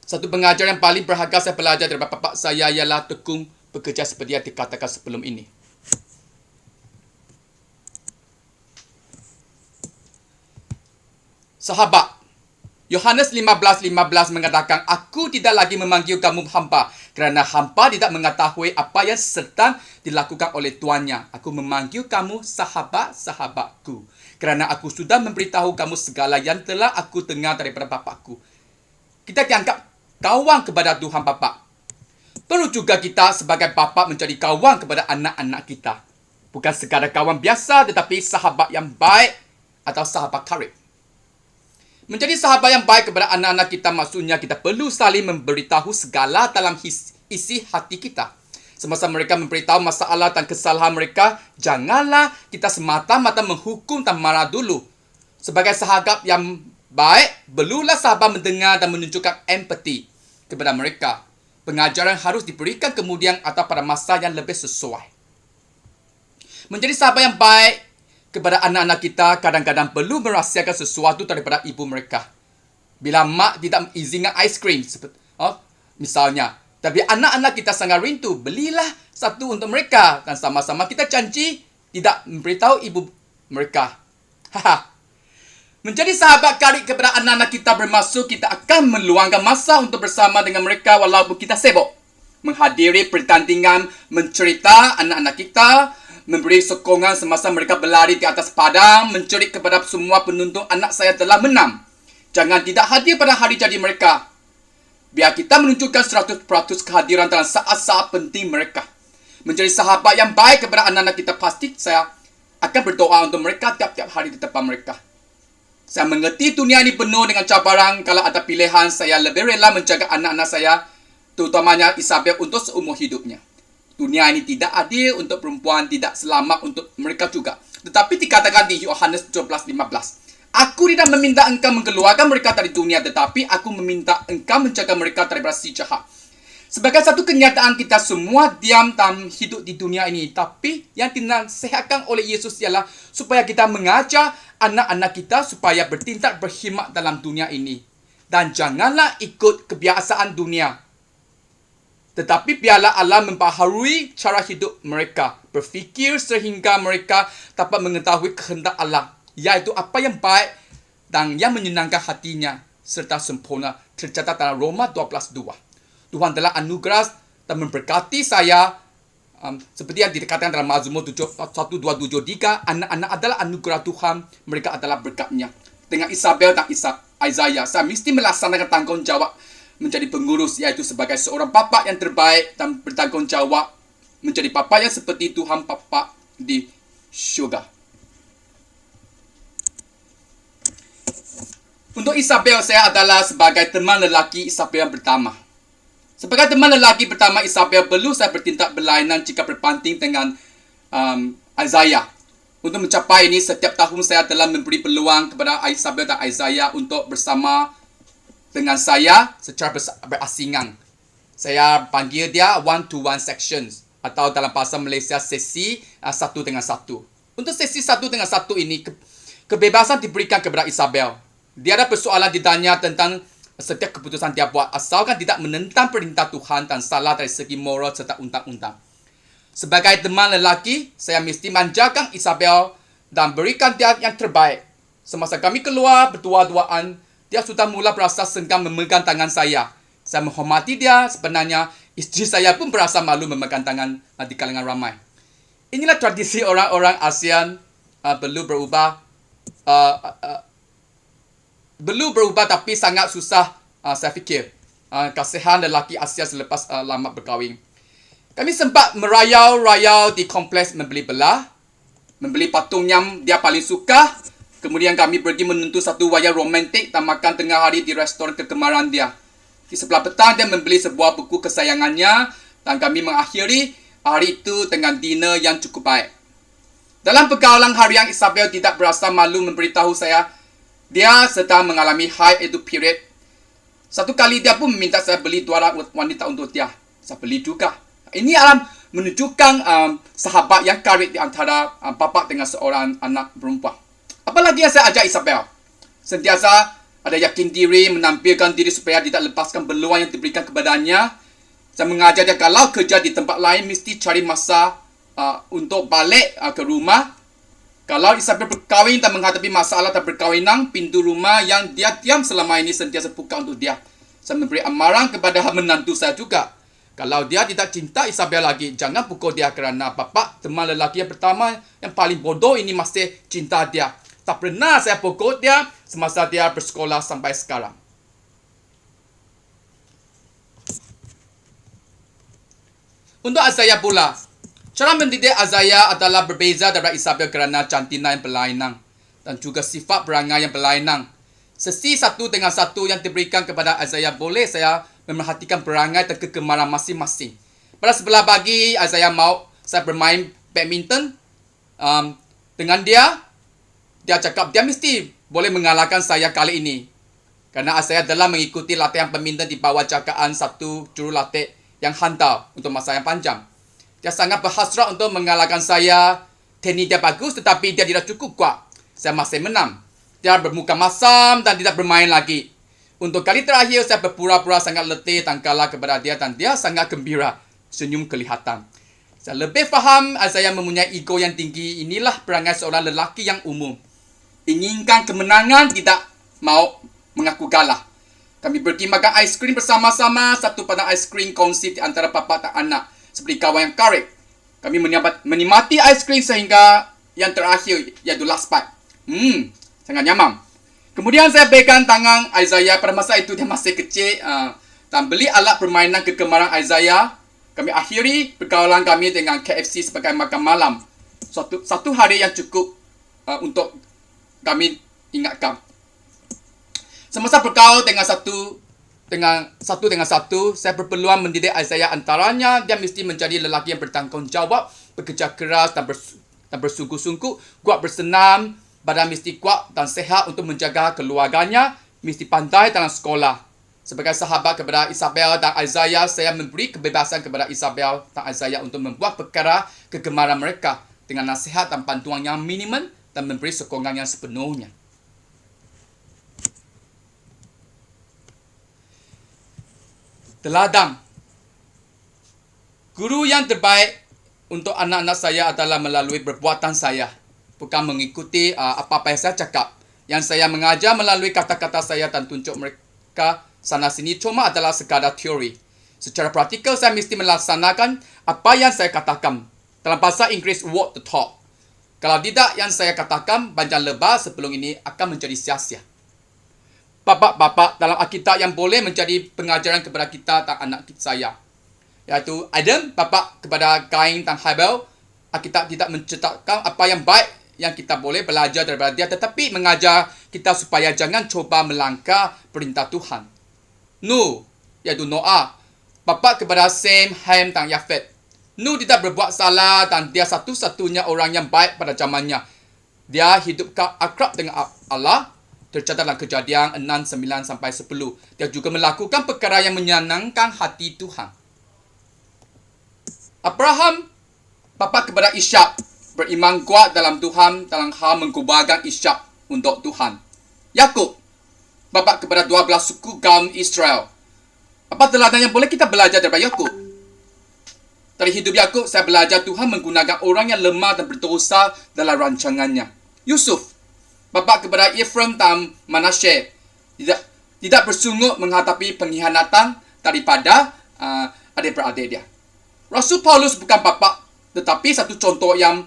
satu pengajar yang paling berharga saya belajar daripada bapa saya ialah tekun bekerja seperti yang dikatakan sebelum ini. Sahabat, Yohanes 15:15 mengatakan, Aku tidak lagi memanggil kamu hamba, kerana hamba tidak mengetahui apa yang sedang dilakukan oleh tuannya. Aku memanggil kamu sahabat-sahabatku, kerana aku sudah memberitahu kamu segala yang telah aku dengar daripada Bapakku. Kita dianggap kawan kepada Tuhan Bapa. Perlu juga kita sebagai bapa menjadi kawan kepada anak-anak kita. Bukan sekadar kawan biasa, tetapi sahabat yang baik atau sahabat karib. Menjadi sahabat yang baik kepada anak-anak kita maksudnya kita perlu saling memberitahu segala dalam isi hati kita. Semasa mereka memberitahu masalah dan kesalahan mereka, janganlah kita semata-mata menghukum dan marah dulu. Sebagai sahabat yang baik, perlulah sahabat mendengar dan menunjukkan empati kepada mereka. Pengajaran harus diberikan kemudian atau pada masa yang lebih sesuai. Menjadi sahabat yang baik kepada anak-anak kita kadang-kadang perlu merahsiakan sesuatu daripada ibu mereka. Bila mak tidak mengizinkan aiskrim, misalnya, tapi anak-anak kita sangat rindu, belilah satu untuk mereka dan sama-sama kita janji tidak memberitahu ibu mereka. Menjadi sahabat karib kepada anak-anak kita bermaksud kita akan meluangkan masa untuk bersama dengan mereka walaupun kita sibuk. Menghadiri pertandingan, mencerita anak-anak kita, memberi sokongan semasa mereka berlari di atas padang, mencerit kepada semua penonton anak saya telah menang. Jangan tidak hadir pada hari jadi mereka. Biar kita menunjukkan 100% kehadiran dalam saat-saat penting mereka. Menjadi sahabat yang baik kepada anak-anak kita pasti saya akan berdoa untuk mereka tiap-tiap hari di depan mereka. Saya mengerti dunia ini penuh dengan cabaran. Kalau ada pilihan, saya lebih rela menjaga anak-anak saya, terutamanya Isabel, untuk seumur hidupnya. Dunia ini tidak adil untuk perempuan, tidak selamat untuk mereka juga. Tetapi dikatakan di Yohanes 12:15, Aku tidak meminta engkau mengeluarkan mereka dari dunia, tetapi aku meminta engkau menjaga mereka daripada si jahat. Sebagai satu kenyataan kita semua diam dan hidup di dunia ini, tapi yang dinasihatkan oleh Yesus ialah supaya kita mengajar anak-anak kita supaya bertindak berkhidmat dalam dunia ini. Dan janganlah ikut kebiasaan dunia. Tetapi biarlah Allah membaharui cara hidup mereka, berfikir sehingga mereka dapat mengetahui kehendak Allah, yaitu apa yang baik dan yang menyenangkan hatinya, serta sempurna, tercatat dalam Roma 12:2. Tuhan telah anugerah dan memberkati saya, seperti yang dikatakan dalam Mazmur 127:3, anak-anak adalah anugerah Tuhan, mereka adalah berkat-Nya. Dengan Isabel dan Isaiah, saya mesti melaksanakan tanggungjawab menjadi pengurus, yaitu sebagai seorang bapa yang terbaik dan bertanggungjawab menjadi bapa yang seperti Tuhan Bapa di syurga. Untuk Isabel, saya adalah sebagai teman lelaki Isabel yang pertama. Sebagai teman lelaki pertama Isabel, perlu saya bertindak berlainan jika berbanding dengan Isaiah. Untuk mencapai ini, setiap tahun saya telah memberi peluang kepada Isabel dan Isaiah untuk bersama dengan saya secara berasingan. Saya panggil dia one-to-one sections, atau dalam bahasa Malaysia sesi 1-1. Untuk sesi 1-1 ini, kebebasan diberikan kepada Isabel. Dia ada persoalan ditanya tentang setiap keputusan dia buat, asalkan tidak menentang perintah Tuhan dan salah dari segi moral serta undang-undang. Sebagai teman lelaki, saya mesti manjakan Isabel dan berikan dia yang terbaik. Semasa kami keluar berdua-duaan, dia sudah mula berasa senggang memegang tangan saya. Saya menghormati dia. Sebenarnya, isteri saya pun berasa malu memegang tangan di kalangan ramai. Inilah tradisi orang-orang ASEAN. Perlu berubah tapi sangat susah, saya fikir. Kasihan lelaki Asia selepas lama berkahwin. Kami sempat merayau-rayau di kompleks membeli belah, membeli patung yang dia paling suka. Kemudian kami pergi menonton satu wayang romantik dan makan tengah hari di restoran kegemaran dia. Di sebelah petang dia membeli sebuah buku kesayangannya dan kami mengakhiri hari itu dengan dinner yang cukup baik. Dalam pergaulan harian, Isabel tidak berasa malu memberitahu saya dia sedang mengalami high edu period. Satu kali dia pun meminta saya beli 2 wanita untuk dia. Saya beli juga. Ini adalah menunjukkan sahabat yang karib di antara bapa dengan seorang anak perempuan. Apalagi yang saya ajar Isabel, sentiasa ada yakin diri, menampilkan diri supaya tidak lepaskan beluan yang diberikan kepadanya. Saya mengajar dia kalau kerja di tempat lain mesti cari masa untuk balik ke rumah. Kalau Isabel berkahwin dan menghadapi masalah dan perkahwinan, pintu rumah yang dia diam selama ini sentiasa buka untuk dia. Saya memberi amaran kepada menantu saya juga. Kalau dia tidak cinta Isabel lagi, jangan pukul dia kerana bapa teman lelaki yang pertama yang paling bodoh ini masih cinta dia. Tak pernah saya pukul dia semasa dia bersekolah sampai sekarang. Untuk Azaya pula, cara mendidik Azaya adalah berbeza daripada Isabel kerana cantina yang berlainan dan juga sifat perangai yang berlainan. Sesi satu dengan satu yang diberikan kepada Azaya boleh saya memerhatikan perangai dan kegemaran masing-masing. Pada sebelah pagi, Azaya mau saya bermain badminton dengan dia. Dia cakap dia mesti boleh mengalahkan saya kali ini. Kerana Azaya telah mengikuti latihan badminton di bawah jagaan satu jurulatih yang hantar untuk masa yang panjang. Dia sangat berhasrat untuk mengalahkan saya. Teknik dia bagus tetapi dia tidak cukup kuat. Saya masih menang. Dia bermuka masam dan tidak bermain lagi. Untuk kali terakhir, saya berpura-pura sangat letih dan kalah kepada dia dan dia sangat gembira. Senyum kelihatan. Saya lebih faham Azaya mempunyai ego yang tinggi. Inilah perangai seorang lelaki yang umum. Inginkan kemenangan, tidak mau mengaku kalah. Kami pergi makan aiskrim bersama-sama. Satu padang aiskrim kongsi di antara bapa dan anak. Seperti kawan yang karib. Kami menikmati aiskrim sehingga yang terakhir, iaitu last bite. Sangat nyaman. Kemudian saya pegang tangan Azaya. Pada masa itu dia masih kecil. Dan beli alat permainan kegemaran Azaya. Kami akhiri pergaulan kami dengan KFC sebagai makan malam. Satu hari yang cukup untuk kami ingatkan. Semasa bergaul dengan satu, saya berpeluang mendidik Azaya. Antaranya, dia mesti menjadi lelaki yang bertanggungjawab, bekerja keras dan bersungguh-sungguh, kuat bersenam, badan mesti kuat dan sehat untuk menjaga keluarganya, mesti pandai dalam sekolah. Sebagai sahabat kepada Isabel dan Azaya, saya memberi kebebasan kepada Isabel dan Azaya untuk membuat perkara kegemaran mereka dengan nasihat dan bantuan yang minimum dan memberi sokongan yang sepenuhnya. Teladan. Guru yang terbaik untuk anak-anak saya adalah melalui perbuatan saya. Bukan mengikuti apa-apa yang saya cakap. Yang saya mengajar melalui kata-kata saya dan tunjuk mereka sana sini cuma adalah sekadar teori. Secara praktikal saya mesti melaksanakan apa yang saya katakan. Dalam bahasa Inggeris, walk the talk. Kalau tidak yang saya katakan, panjang lebar sebelum ini akan menjadi sia-sia. Bapak-bapak dalam Alkitab yang boleh menjadi pengajaran kepada kita dan anak saya. Iaitu Adam, bapak kepada Kain dan Habel. Alkitab tidak mencetakkan apa yang baik yang kita boleh belajar daripada dia, tetapi mengajar kita supaya jangan coba melanggar perintah Tuhan. Nuh, iaitu Noah, bapa kepada Sem, Ham dan Yafet. Nuh tidak berbuat salah dan dia satu-satunya orang yang baik pada zamannya. Dia hidup akrab dengan Allah, tercatat dalam Kejadian 6:9-10. Dia juga melakukan perkara yang menyenangkan hati Tuhan. Abraham, bapa kepada Ishak, beriman kuat dalam Tuhan dalam hal mengkubarkan Ishak untuk Tuhan. Yakub, bapa kepada 12 suku kaum Israel. Apa teladan yang boleh kita belajar daripada Yakub? Dari hidup Yakub, saya belajar Tuhan menggunakan orang yang lemah dan berdosa dalam rancangannya. Yusuf, bapa kepada Ephraim dan Manasseh, tidak bersungut menghadapi pengkhianatan daripada adik-beradik dia. Rasul Paulus bukan bapa, tetapi satu contoh yang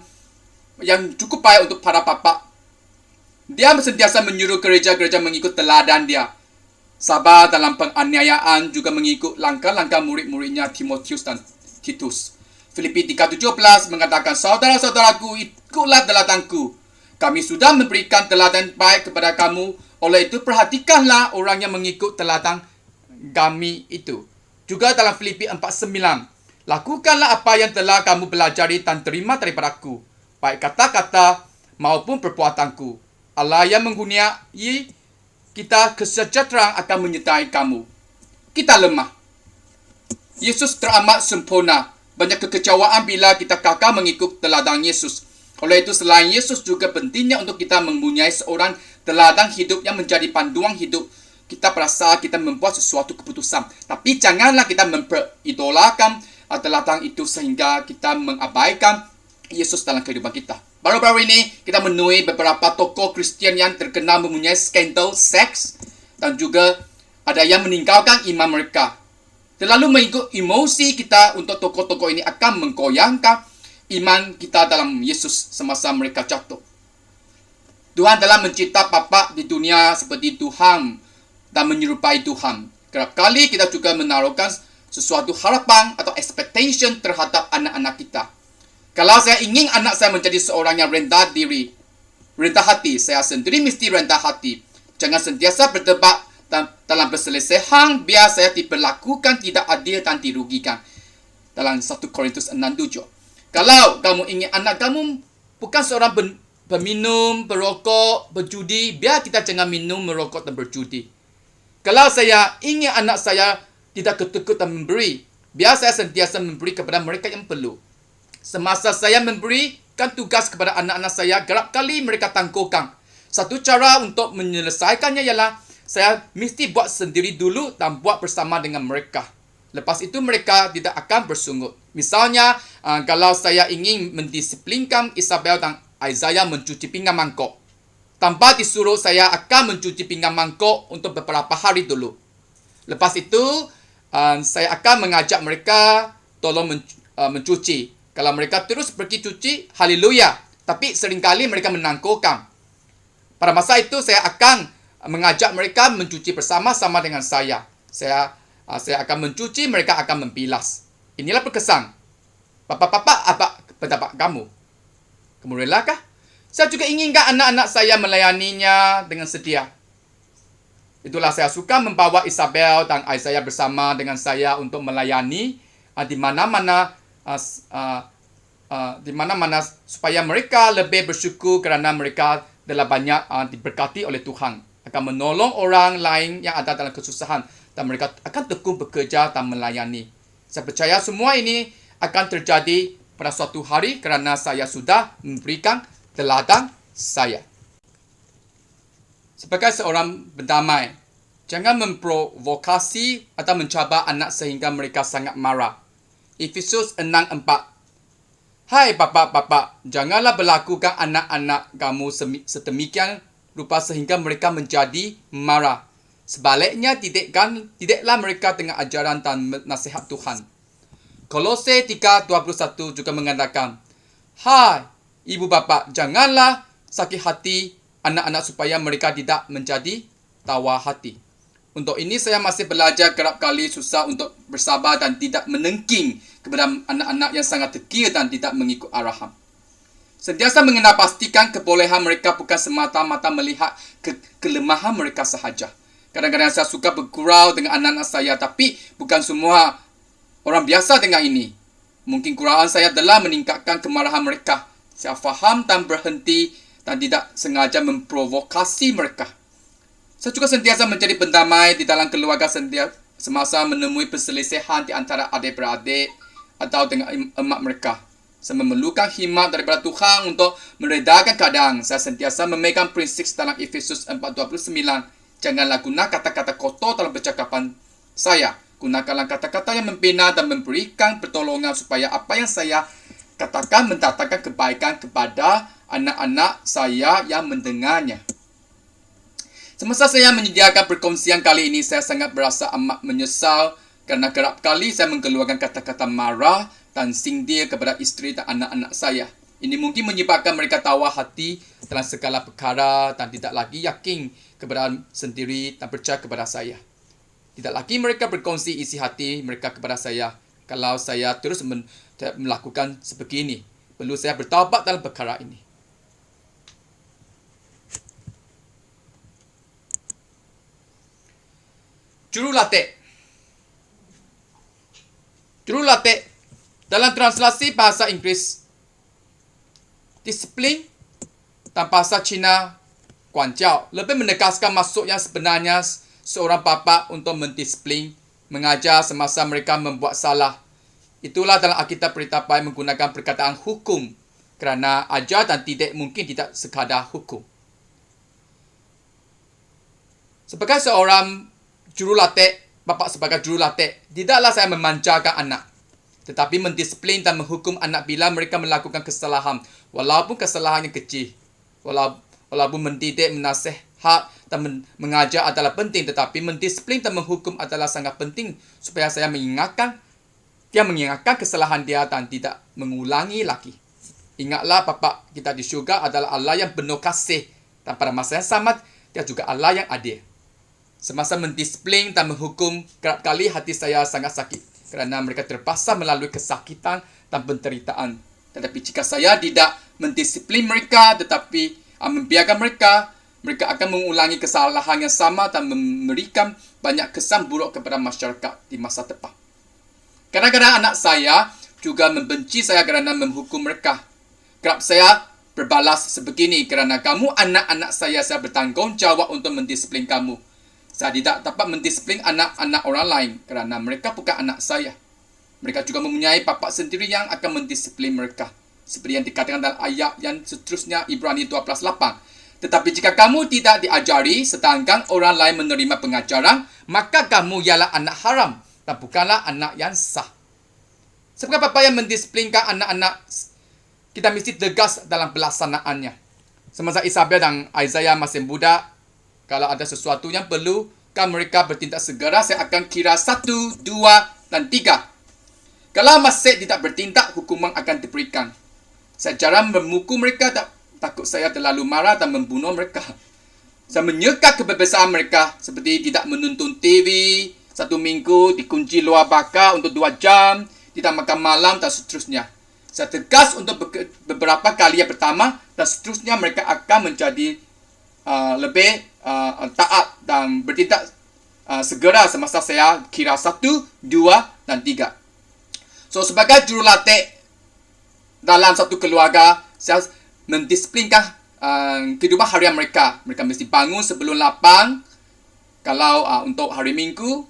cukup baik untuk para bapa. Dia sentiasa menyuruh gereja-gereja mengikut teladan dia. Sabar dalam penganiayaan, juga mengikut langkah-langkah murid-muridnya Timotius dan Titus. Filipi 3:17 mengatakan, saudara-saudaraku, ikutlah teladanku. Kami sudah memberikan teladan baik kepada kamu. Oleh itu, perhatikanlah orang yang mengikut teladan kami itu. Juga dalam Filipi 4:9, lakukanlah apa yang telah kamu pelajari dan terima daripadaku, baik kata-kata maupun perbuatanku. Allah yang mengurniai kita kesejahteraan akan menyertai kamu. Kita lemah. Yesus teramat sempurna banyak kekecewaan bila kita gagal mengikut teladan Yesus. Oleh itu, selain Yesus, juga pentingnya untuk kita mempunyai seorang teladan hidup yang menjadi panduan hidup kita pada saat kita membuat sesuatu keputusan. Tapi janganlah kita memperidolakan teladan itu sehingga kita mengabaikan Yesus dalam kehidupan kita. Baru-baru ini kita menemui beberapa tokoh Kristian yang terkenal mempunyai skandal seks dan juga ada yang meninggalkan iman mereka. Terlalu mengikut emosi kita untuk tokoh-tokoh ini akan menggoyangkan iman kita dalam Yesus semasa mereka jatuh. Tuhan telah mencipta bapa di dunia seperti Tuhan dan menyerupai Tuhan. Kerap kali kita juga menaruhkan sesuatu harapan atau expectation terhadap anak-anak kita. Kalau saya ingin anak saya menjadi seorang yang rendah diri, rendah hati, saya sendiri mesti rendah hati. Jangan sentiasa berdebat dalam perselisihan biar saya diperlakukan tidak adil dan dirugikan. Dalam 1 Korintus 6:7. Kalau kamu ingin anak kamu bukan seorang peminum, perokok, berjudi, biar kita jangan minum, merokok dan berjudi. Kalau saya ingin anak saya tidak ketekut dan memberi, biar saya sentiasa memberi kepada mereka yang perlu. Semasa saya memberikan tugas kepada anak-anak saya, kerap kali mereka tangguhkan. Satu cara untuk menyelesaikannya ialah saya mesti buat sendiri dulu dan buat bersama dengan mereka. Lepas itu mereka tidak akan bersungut. Misalnya, kalau saya ingin mendisiplinkan Isabel dan Isaiah mencuci pinggan mangkok, tanpa disuruh saya akan mencuci pinggan mangkok untuk beberapa hari dulu. Lepas itu, saya akan mengajak mereka tolong mencuci. Kalau mereka terus pergi cuci, haleluya. Tapi seringkali mereka menangguhkan. Pada masa itu, saya akan mengajak mereka mencuci bersama-sama dengan saya. Saya akan mencuci, mereka akan membilas. Inilah berkesan. Bapa-bapa, apa pendapat kamu? Kamu relakah? Saya juga inginkan anak-anak saya melayaninya dengan setia. Itulah saya suka membawa Isabel dan Isaiah bersama dengan saya untuk melayani di mana-mana supaya mereka lebih bersyukur kerana mereka telah banyak diberkati oleh Tuhan. Akan menolong orang lain yang ada dalam kesusahan dan mereka akan tekun bekerja dan melayani. Saya percaya semua ini akan terjadi pada suatu hari kerana saya sudah memberikan teladan saya. Sebagai seorang berdamai, jangan memprovokasi atau mencabar anak sehingga mereka sangat marah. Efesus 6:4. Hai bapa-bapa, janganlah berlakukan anak-anak kamu sedemikian rupa sehingga mereka menjadi marah. Sebaliknya, didiklah mereka dengan ajaran dan nasihat Tuhan. Kolose 3:21 juga mengatakan, hai ibu bapa, janganlah sakit hati anak-anak supaya mereka tidak menjadi tawar hati. Untuk ini saya masih belajar kerap kali susah untuk bersabar dan tidak menengking kepada anak-anak yang sangat degil dan tidak mengikut arahan. Sentiasa mengenal pastikan kebolehan mereka bukan semata-mata melihat kelemahan mereka sahaja. Kadang-kadang saya suka bergurau dengan anak-anak saya, tapi bukan semua orang biasa dengan ini. Mungkin gurauan saya adalah meningkatkan kemarahan mereka. Saya faham dan berhenti dan tidak sengaja memprovokasi mereka. Saya juga sentiasa menjadi pendamai di dalam keluarga semasa menemui perselisihan di antara adik-beradik atau dengan emak mereka. Saya memerlukan khidmat daripada Tuhan untuk meredakan keadaan. Saya sentiasa memegang prinsip dalam Efesus 4:29. Janganlah guna kata-kata kotor dalam percakapan saya. Gunakanlah kata-kata yang membina dan memberikan pertolongan supaya apa yang saya katakan mendatangkan kebaikan kepada anak-anak saya yang mendengarnya. Semasa saya menyediakan perkongsian kali ini, saya sangat berasa amat menyesal kerana kerap kali saya mengeluarkan kata-kata marah dan sindir kepada isteri dan anak-anak saya. Ini mungkin menyebabkan mereka tawar hati dalam segala perkara dan tidak lagi yakin kepada sendiri dan percaya kepada saya. Tidak lagi mereka berkongsi isi hati mereka kepada saya. Kalau saya terus melakukan sebegini, perlu saya bertaubat dalam perkara ini. Jurulatih. Jurulatih dalam translasi bahasa Inggeris, disiplin dan bahasa Cina, guanjiao, lebih menegaskan maksud yang sebenarnya seorang bapa untuk mendisiplin, mengajar semasa mereka membuat salah. Itulah dalam Alkitab Peritapan menggunakan perkataan hukum kerana ajar dan tidak mungkin tidak sekadar hukum. Sebagai seorang jurulatih, bapa sebagai jurulatih, tidaklah saya memanjakan anak, tetapi mendisiplin dan menghukum anak bila mereka melakukan kesalahan, walaupun kesalahan yang kecil. Walaupun mendidik, menasihat dan mengajar adalah penting, tetapi mendisiplin dan menghukum adalah sangat penting supaya saya mengingatkan kesalahan dia dan tidak mengulangi lagi. Ingatlah bapa kita di syurga adalah Allah yang penuh kasih dan pada masa yang sama dia juga Allah yang adil. Semasa mendisiplin dan menghukum, kerap kali hati saya sangat sakit kerana mereka terpaksa melalui kesakitan dan penderitaan. Tetapi jika saya tidak mendisiplin mereka tetapi membiarkan mereka akan mengulangi kesalahan yang sama dan memberikan banyak kesan buruk kepada masyarakat di masa depan. Kadang-kadang anak saya juga membenci saya kerana menghukum mereka. Kerap saya berbalas sebegini, kerana kamu anak-anak saya bertanggungjawab untuk mendisiplin kamu. Saya tidak dapat mendisiplin anak-anak orang lain kerana mereka bukan anak saya. Mereka juga mempunyai bapa sendiri yang akan mendisiplin mereka. Seperti yang dikatakan dalam ayat yang seterusnya, Ibrani 12:8. Tetapi jika kamu tidak diajari sedangkan orang lain menerima pengajaran, maka kamu ialah anak haram dan bukanlah anak yang sah. Sebagai bapa yang mendisiplinkan anak-anak, kita mesti tegas dalam pelaksanaannya. Semasa Isabel dan Isaiah masih muda, kalau ada sesuatu yang perlu, kan mereka bertindak segera, saya akan kira 1, 2, dan 3. Kalau masih tidak bertindak, hukuman akan diberikan. Saya jarang memukul mereka, takut saya terlalu marah dan membunuh mereka. Saya menyekat kebebasan mereka, seperti tidak menonton TV 1 minggu, dikunci luar bakar untuk 2 jam, tidak makan malam, dan seterusnya. Saya tegas untuk beberapa kali yang pertama, dan seterusnya mereka akan menjadi lebih taat dan bertindak segera semasa saya kira 1, 2, dan 3. So, sebagai jurulatih dalam satu keluarga, saya mendisiplinkan kehidupan harian mereka. Mereka mesti bangun sebelum 8. Kalau untuk hari Minggu,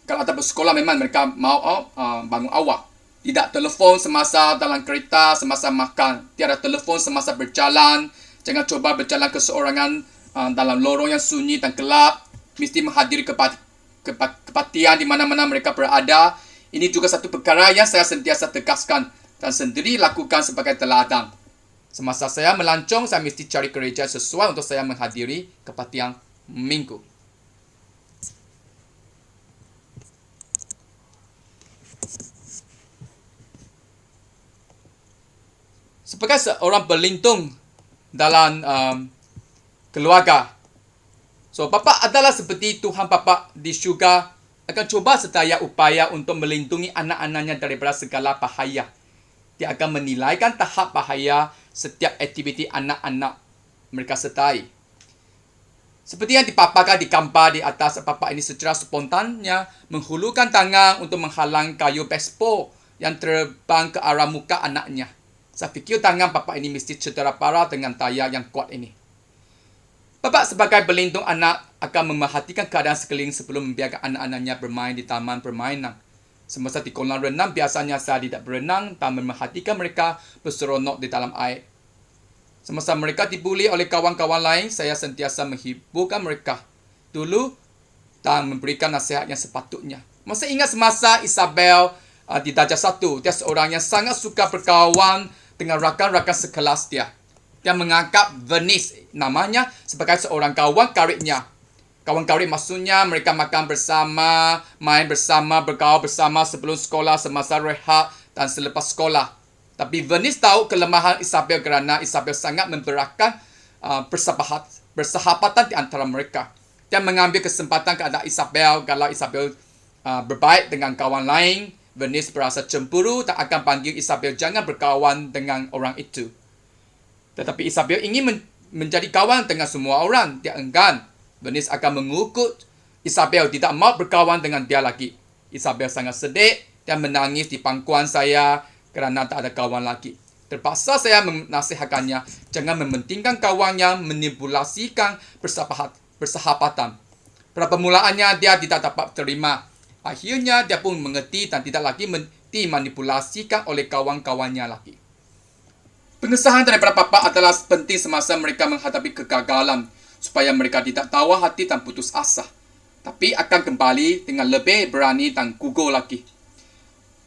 kalau ada bersekolah memang mereka mau bangun awal. Tidak telefon semasa dalam kereta, semasa makan. Tiada telefon semasa berjalan. Jangan coba berjalan keseorangan dalam lorong yang sunyi dan gelap. Mesti menghadiri kepatian di mana-mana mereka berada. Ini juga satu perkara yang saya sentiasa tegaskan dan sendiri lakukan sebagai teladan. Semasa saya melancong, saya mesti cari gereja sesuai untuk saya menghadiri kepatian minggu. Sebagai seorang pelindung dalam keluarga. So, bapa adalah seperti Tuhan bapa di syurga akan cuba sedaya upaya untuk melindungi anak-anaknya daripada segala bahaya. Dia akan menilaikan tahap bahaya setiap aktiviti anak-anak mereka sertai. Seperti yang dipaparkan di gambar di atas, bapa ini secara spontannya menghulurkan tangan untuk menghalang kayu baseball yang terbang ke arah muka anaknya. Saya fikir tangan bapa ini mesti cedera parah dengan tayar yang kuat ini. Bapa sebagai pelindung anak akan memerhatikan keadaan sekeliling sebelum membiarkan anak-anaknya bermain di taman permainan. Semasa di kolam renang, biasanya saya tidak berenang dan memerhatikan mereka berseronok di dalam air. Semasa mereka dibuli oleh kawan-kawan lain, saya sentiasa menghiburkan mereka dulu dan memberikan nasihat yang sepatutnya. Masih ingat semasa Isabel di darjah 1, dia seorang yang sangat suka berkawan dengan rakan-rakan sekelas dia. Dia menganggap Venice namanya sebagai seorang kawan karibnya. Kawan karib maksudnya mereka makan bersama, main bersama, bergaul bersama sebelum sekolah, semasa rehat dan selepas sekolah. Tapi Venice tahu kelemahan Isabel kerana Isabel sangat memberatkan persahabatan di antara mereka. Dia mengambil kesempatan keadaan Isabel. Kalau Isabel berbaik dengan kawan lain, Venice berasa cemburu dan akan panggil Isabel jangan berkawan dengan orang itu. Tetapi Isabel ingin menjadi kawan dengan semua orang. Dia enggan. Venice akan mengugut Isabel tidak mau berkawan dengan dia lagi. Isabel sangat sedih dan menangis di pangkuan saya kerana tak ada kawan lagi. Terpaksa saya menasihatkannya jangan mementingkan kawan yang manipulasikan persahabatan. Pada permulaannya dia tidak dapat terima. Akhirnya dia pun mengerti dan tidak lagi dimanipulasikan oleh kawan-kawannya lagi. Pengesahan daripada bapa adalah penting semasa mereka menghadapi kegagalan supaya mereka tidak tawa hati dan putus asa, tapi akan kembali dengan lebih berani dan gugur lagi.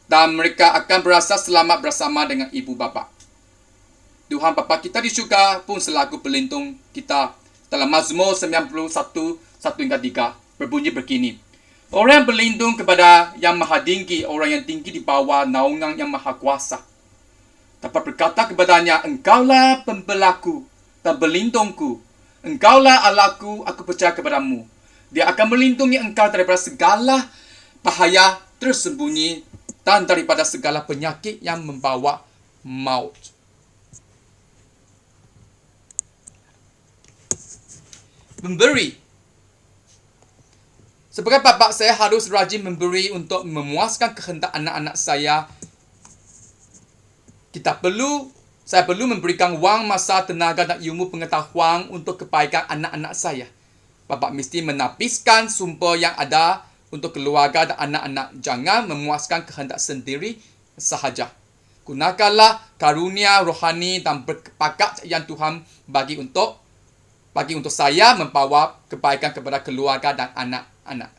Dan mereka akan berasa selamat bersama dengan ibu bapa. Tuhan Bapa kita di syurga pun selaku pelindung kita. Dalam Mazmur 91, 1-3 berbunyi begini. Orang yang berlindung kepada yang maha tinggi, orang yang tinggi di bawah naungan yang maha kuasa, dapat berkata kepadanya, engkaulah pembelaku dan berlindungku. Engkaulah Allahku, aku percaya kepadamu. Dia akan melindungi engkau daripada segala bahaya tersembunyi dan daripada segala penyakit yang membawa maut. Memberi. Sebagai bapa, saya harus rajin memberi untuk memuaskan kehendak anak-anak saya. Saya perlu memberikan wang, masa, tenaga dan ilmu pengetahuan untuk kebaikan anak-anak saya. Bapa mesti menapiskan sumber yang ada untuk keluarga dan anak-anak. Jangan memuaskan kehendak sendiri sahaja. Gunakanlah karunia rohani dan berbakat yang Tuhan bagi untuk saya membawa kebaikan kepada keluarga dan anak-anak.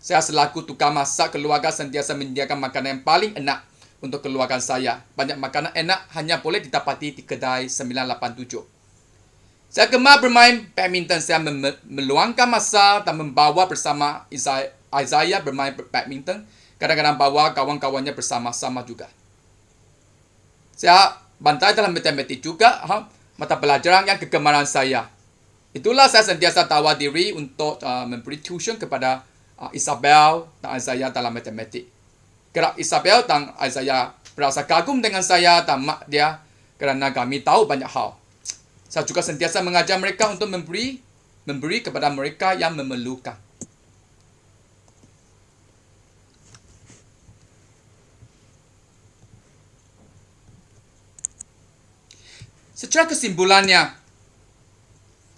Saya selaku tukang masak keluarga sentiasa menyediakan makanan yang paling enak untuk keluarga saya. Banyak makanan enak hanya boleh didapati di kedai 987. Saya gemar bermain badminton. Saya meluangkan masa dan membawa bersama Isaiah bermain badminton. Kadang-kadang bawa kawan-kawannya bersama-sama juga. Saya bantai dalam matematik juga, mata pelajaran yang kegemaran saya. Itulah saya sentiasa tawar diri untuk memberi tuition kepada Isabel dan Isaiah dalam matematik. Kerana Isabel dan Isaiah berasa kagum dengan saya dan mak dia kerana kami tahu banyak hal. Saya juga sentiasa mengajar mereka untuk memberi kepada mereka yang memerlukan. Secara kesimpulannya,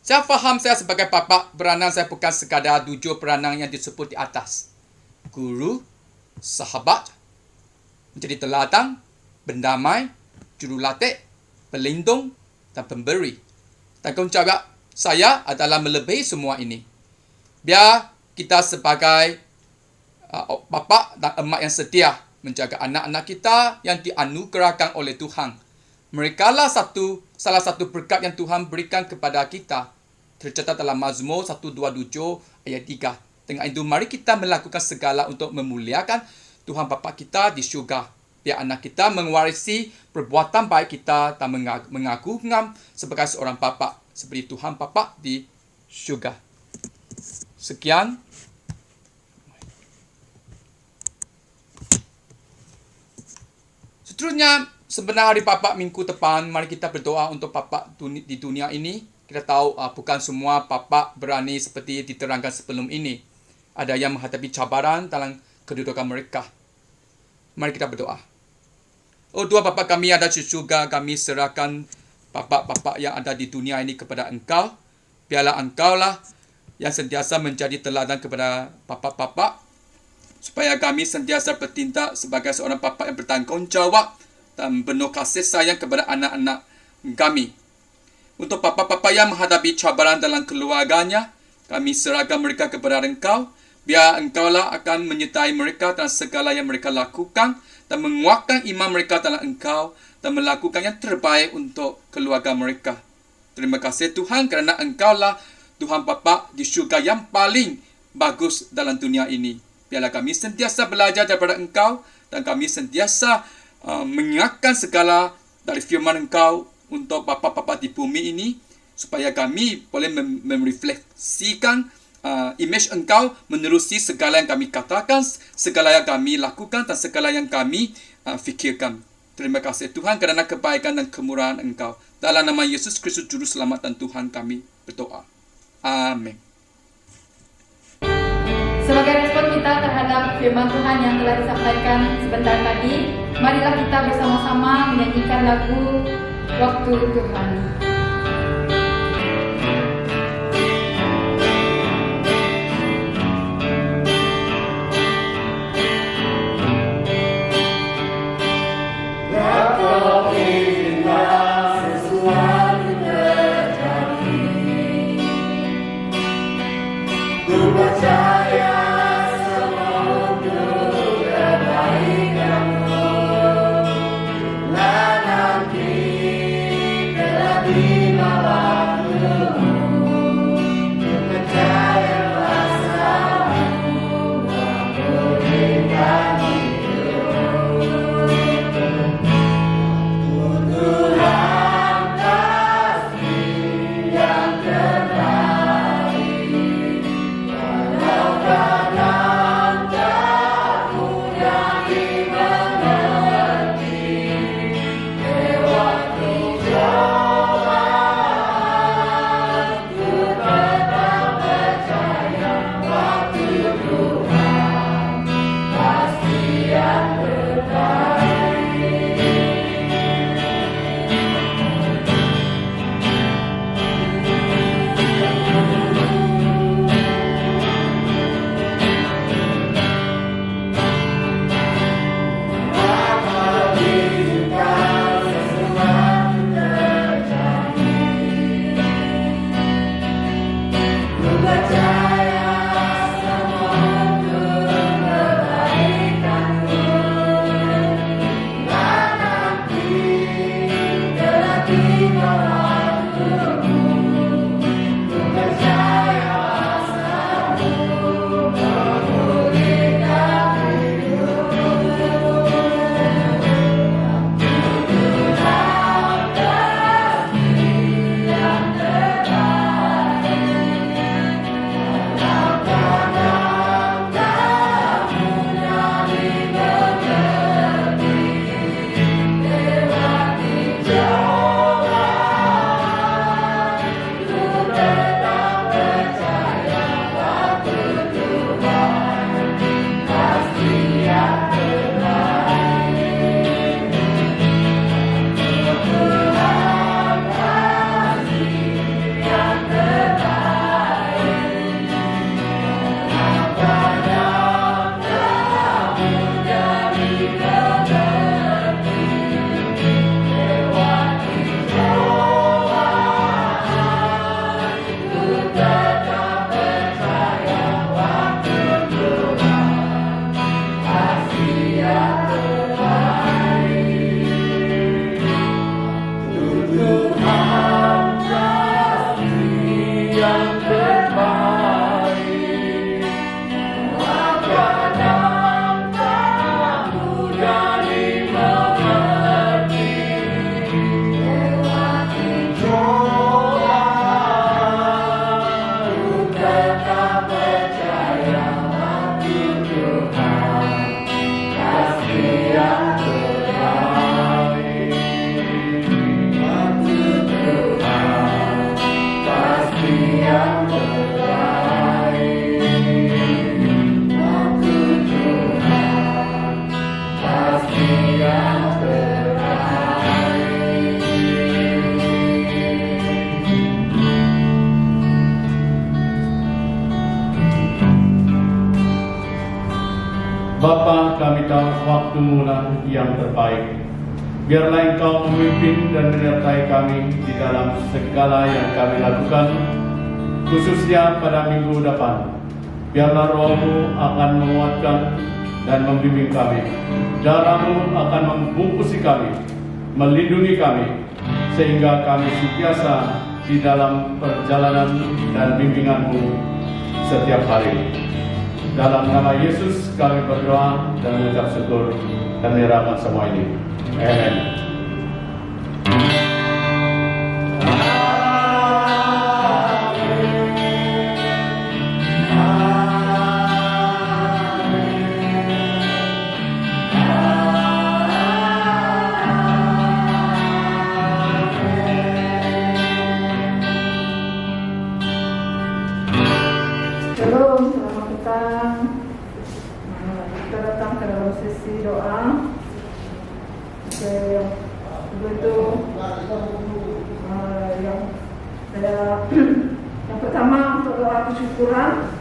saya faham saya sebagai bapa beranak saya bukan sekadar 7 peranan yang disebut di atas. Guru, sahabat, menjadi teladan, pendamai, jurulatih, pelindung dan pemberi. Tanggungjawab saya adalah melebihi semua ini. Biar kita sebagai bapa dan emak yang setia menjaga anak-anak kita yang dianugerahkan oleh Tuhan. Merekalah salah satu berkat yang Tuhan berikan kepada kita. Tercatat dalam Mazmur 127 ayat 3. Dengan itu mari kita melakukan segala untuk memuliakan Tuhan Bapa kita di syurga. Biar anak kita mewarisi perbuatan baik kita dan mengagungkan sebagai seorang bapa seperti Tuhan Bapa di syurga. Sekian. Seterusnya, sebenar hari Bapa minggu depan, mari kita berdoa untuk bapa di dunia ini. Kita tahu bukan semua bapa berani seperti diterangkan sebelum ini. Ada yang menghadapi cabaran dalam kedudukan mereka. Mari kita berdoa. Oh Tuhan Bapa kami ada di syurga, kami serahkan bapa-bapa yang ada di dunia ini kepada Engkau. Biarlah Engkaulah yang sentiasa menjadi teladan kepada bapa-bapa, supaya kami sentiasa bertindak sebagai seorang bapa yang bertanggungjawab dan penuh kasih sayang kepada anak-anak kami. Untuk bapa-bapa yang menghadapi cabaran dalam keluarganya, kami serahkan mereka kepada Engkau. Biar Engkaulah akan menyertai mereka dalam segala yang mereka lakukan dan menguatkan iman mereka dalam Engkau dan melakukan yang terbaik untuk keluarga mereka. Terima kasih Tuhan kerana Engkaulah Tuhan Bapa di syurga yang paling bagus dalam dunia ini. Biarlah kami sentiasa belajar daripada Engkau dan kami sentiasa mengingatkan segala dari firman Engkau untuk bapa-bapa di bumi ini, supaya kami boleh merefleksikan image Engkau menerusi segala yang kami katakan, segala yang kami lakukan dan segala yang kami fikirkan. Terima kasih Tuhan kerana kebaikan dan kemurahan Engkau. Dalam nama Yesus Kristus Juru Selamat dan Tuhan kami berdoa. Amin. Sebagai respon kita terhadap firman Tuhan yang telah disampaikan sebentar tadi, marilah kita bersama-sama menyanyikan lagu Waktu Tuhan. Bapa, kami tahu waktu-Mu yang terbaik. Biarlah Engkau memimpin dan menyertai kami di dalam segala yang kami lakukan, khususnya pada minggu depan. Biarlah Roh-Mu akan menguatkan dan membimbing kami. Darah-Mu akan membungkusi kami, melindungi kami, sehingga kami sentiasa di dalam perjalanan dan bimbingan-Mu setiap hari. Dalam nama Yesus kami berdoa dan mengucap syukur dan menyerahkan semua ini. Amen. Shalom, selamat petang. Kita datang ke dalam sesi doa. Begitu yang pertama untuk doa kesyukuran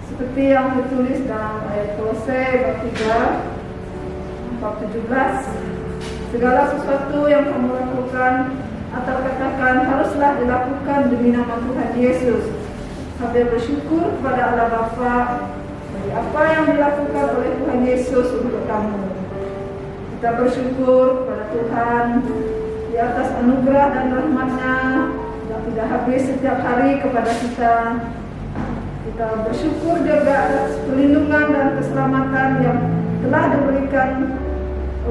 seperti yang tertulis dalam ayat Kolose bab 3 bab 17. Segala sesuatu yang kamu lakukan atau katakan haruslah dilakukan demi nama Tuhan Yesus, sambil bersyukur kepada Allah Bapa bagi apa yang dilakukan oleh Tuhan Yesus untuk kamu. Kita bersyukur kepada Tuhan di atas anugerah dan rahmat-Nya yang tidak habis setiap hari kepada kita. Kita bersyukur juga atas perlindungan dan keselamatan yang telah diberikan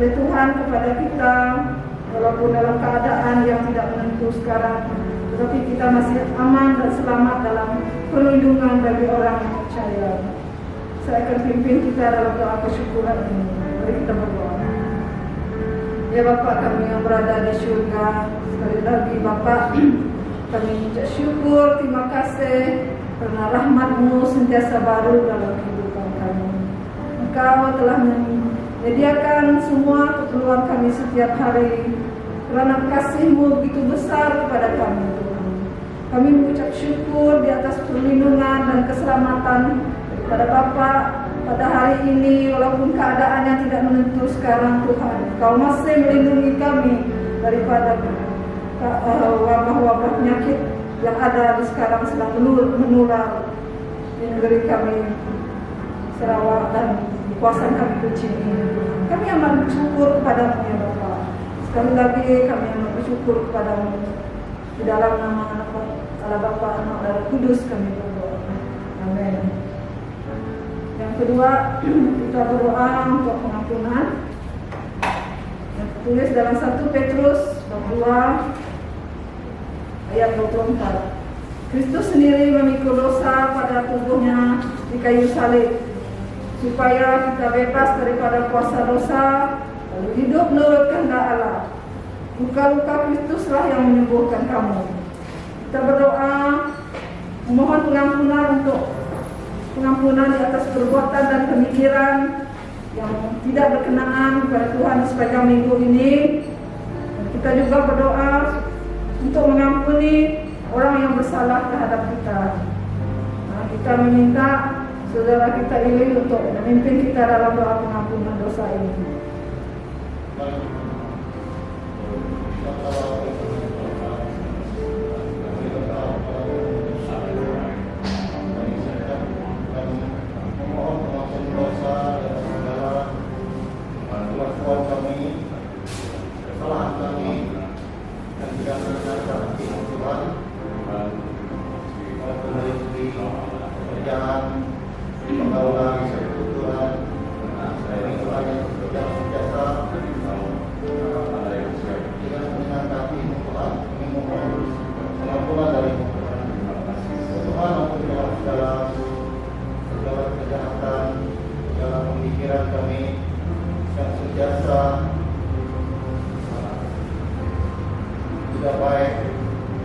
oleh Tuhan kepada kita, walaupun dalam keadaan yang tidak menentu sekarang, tetapi kita masih aman dan selamat dalam perlindungan bagi orang yang percaya. Saya akan pimpin kita dalam doa kesyukuran ini. Mari kita berdoa. Ya Bapa kami yang berada di surga, sekali lagi Bapa, kami mengucap syukur, terima kasih karena rahmat-Mu sentiasa baru dalam kehidupan kami. Engkau telah menyediakan semua keperluan kami setiap hari, karena kasih-Mu begitu besar kepada kami, Tuhan. Kami mengucap syukur di atas perlindungan dan keselamatan daripada Bapa pada hari ini, walaupun keadaannya tidak menentu sekarang, Tuhan. Kau masih melindungi kami daripada wabah-wabah penyakit yang ada di sekarang sedang menular di negeri kami, Sarawak, dan di kawasan kami kecil ini. Kami amat bersyukur kepada-Mu ya Bapa. Sekali lagi kami amat bersyukur kepada-Mu. Di dalam nama anak Allah Bapa, Anak dan Roh Kudus kami berdoa. Amin. Yang kedua, kita berdoa untuk pengampunan. Yang tertulis dalam 1 Petrus bab 2 ayat 24. Kristus sendiri memikul dosa pada tubuhnya di kayu salib, supaya kita bebas daripada kuasa dosa, lalu hidup menurut kehendak Allah. Luka-luka Kristuslah yang menyembuhkan kamu. Kita berdoa memohon pengampunan di atas perbuatan dan pemikiran yang tidak berkenaan kepada Tuhan di sepanjang minggu ini. Dan kita juga berdoa untuk mengampuni orang yang bersalah terhadap kita. Nah, kita meminta saudara kita ini untuk memimpin kita dalam doa pengampunan dosa ini. Tidak baik,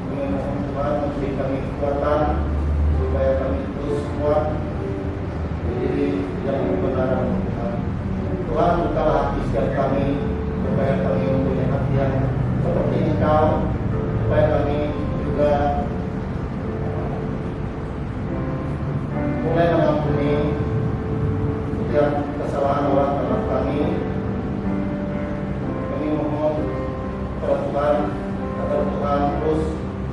kami mohon Tuhan memberi kami kekuatan supaya kami terus kuat berdiri di dalam kebenaran Tuhan. Tuhan, bukalah hati setiap kami supaya kami mempunyai hati yang seperti Engkau, supaya kami juga mulai mengampuni setiap kesalahan orang terhadap kami. Kami mohon kepada Tuhan agar Tuhan terus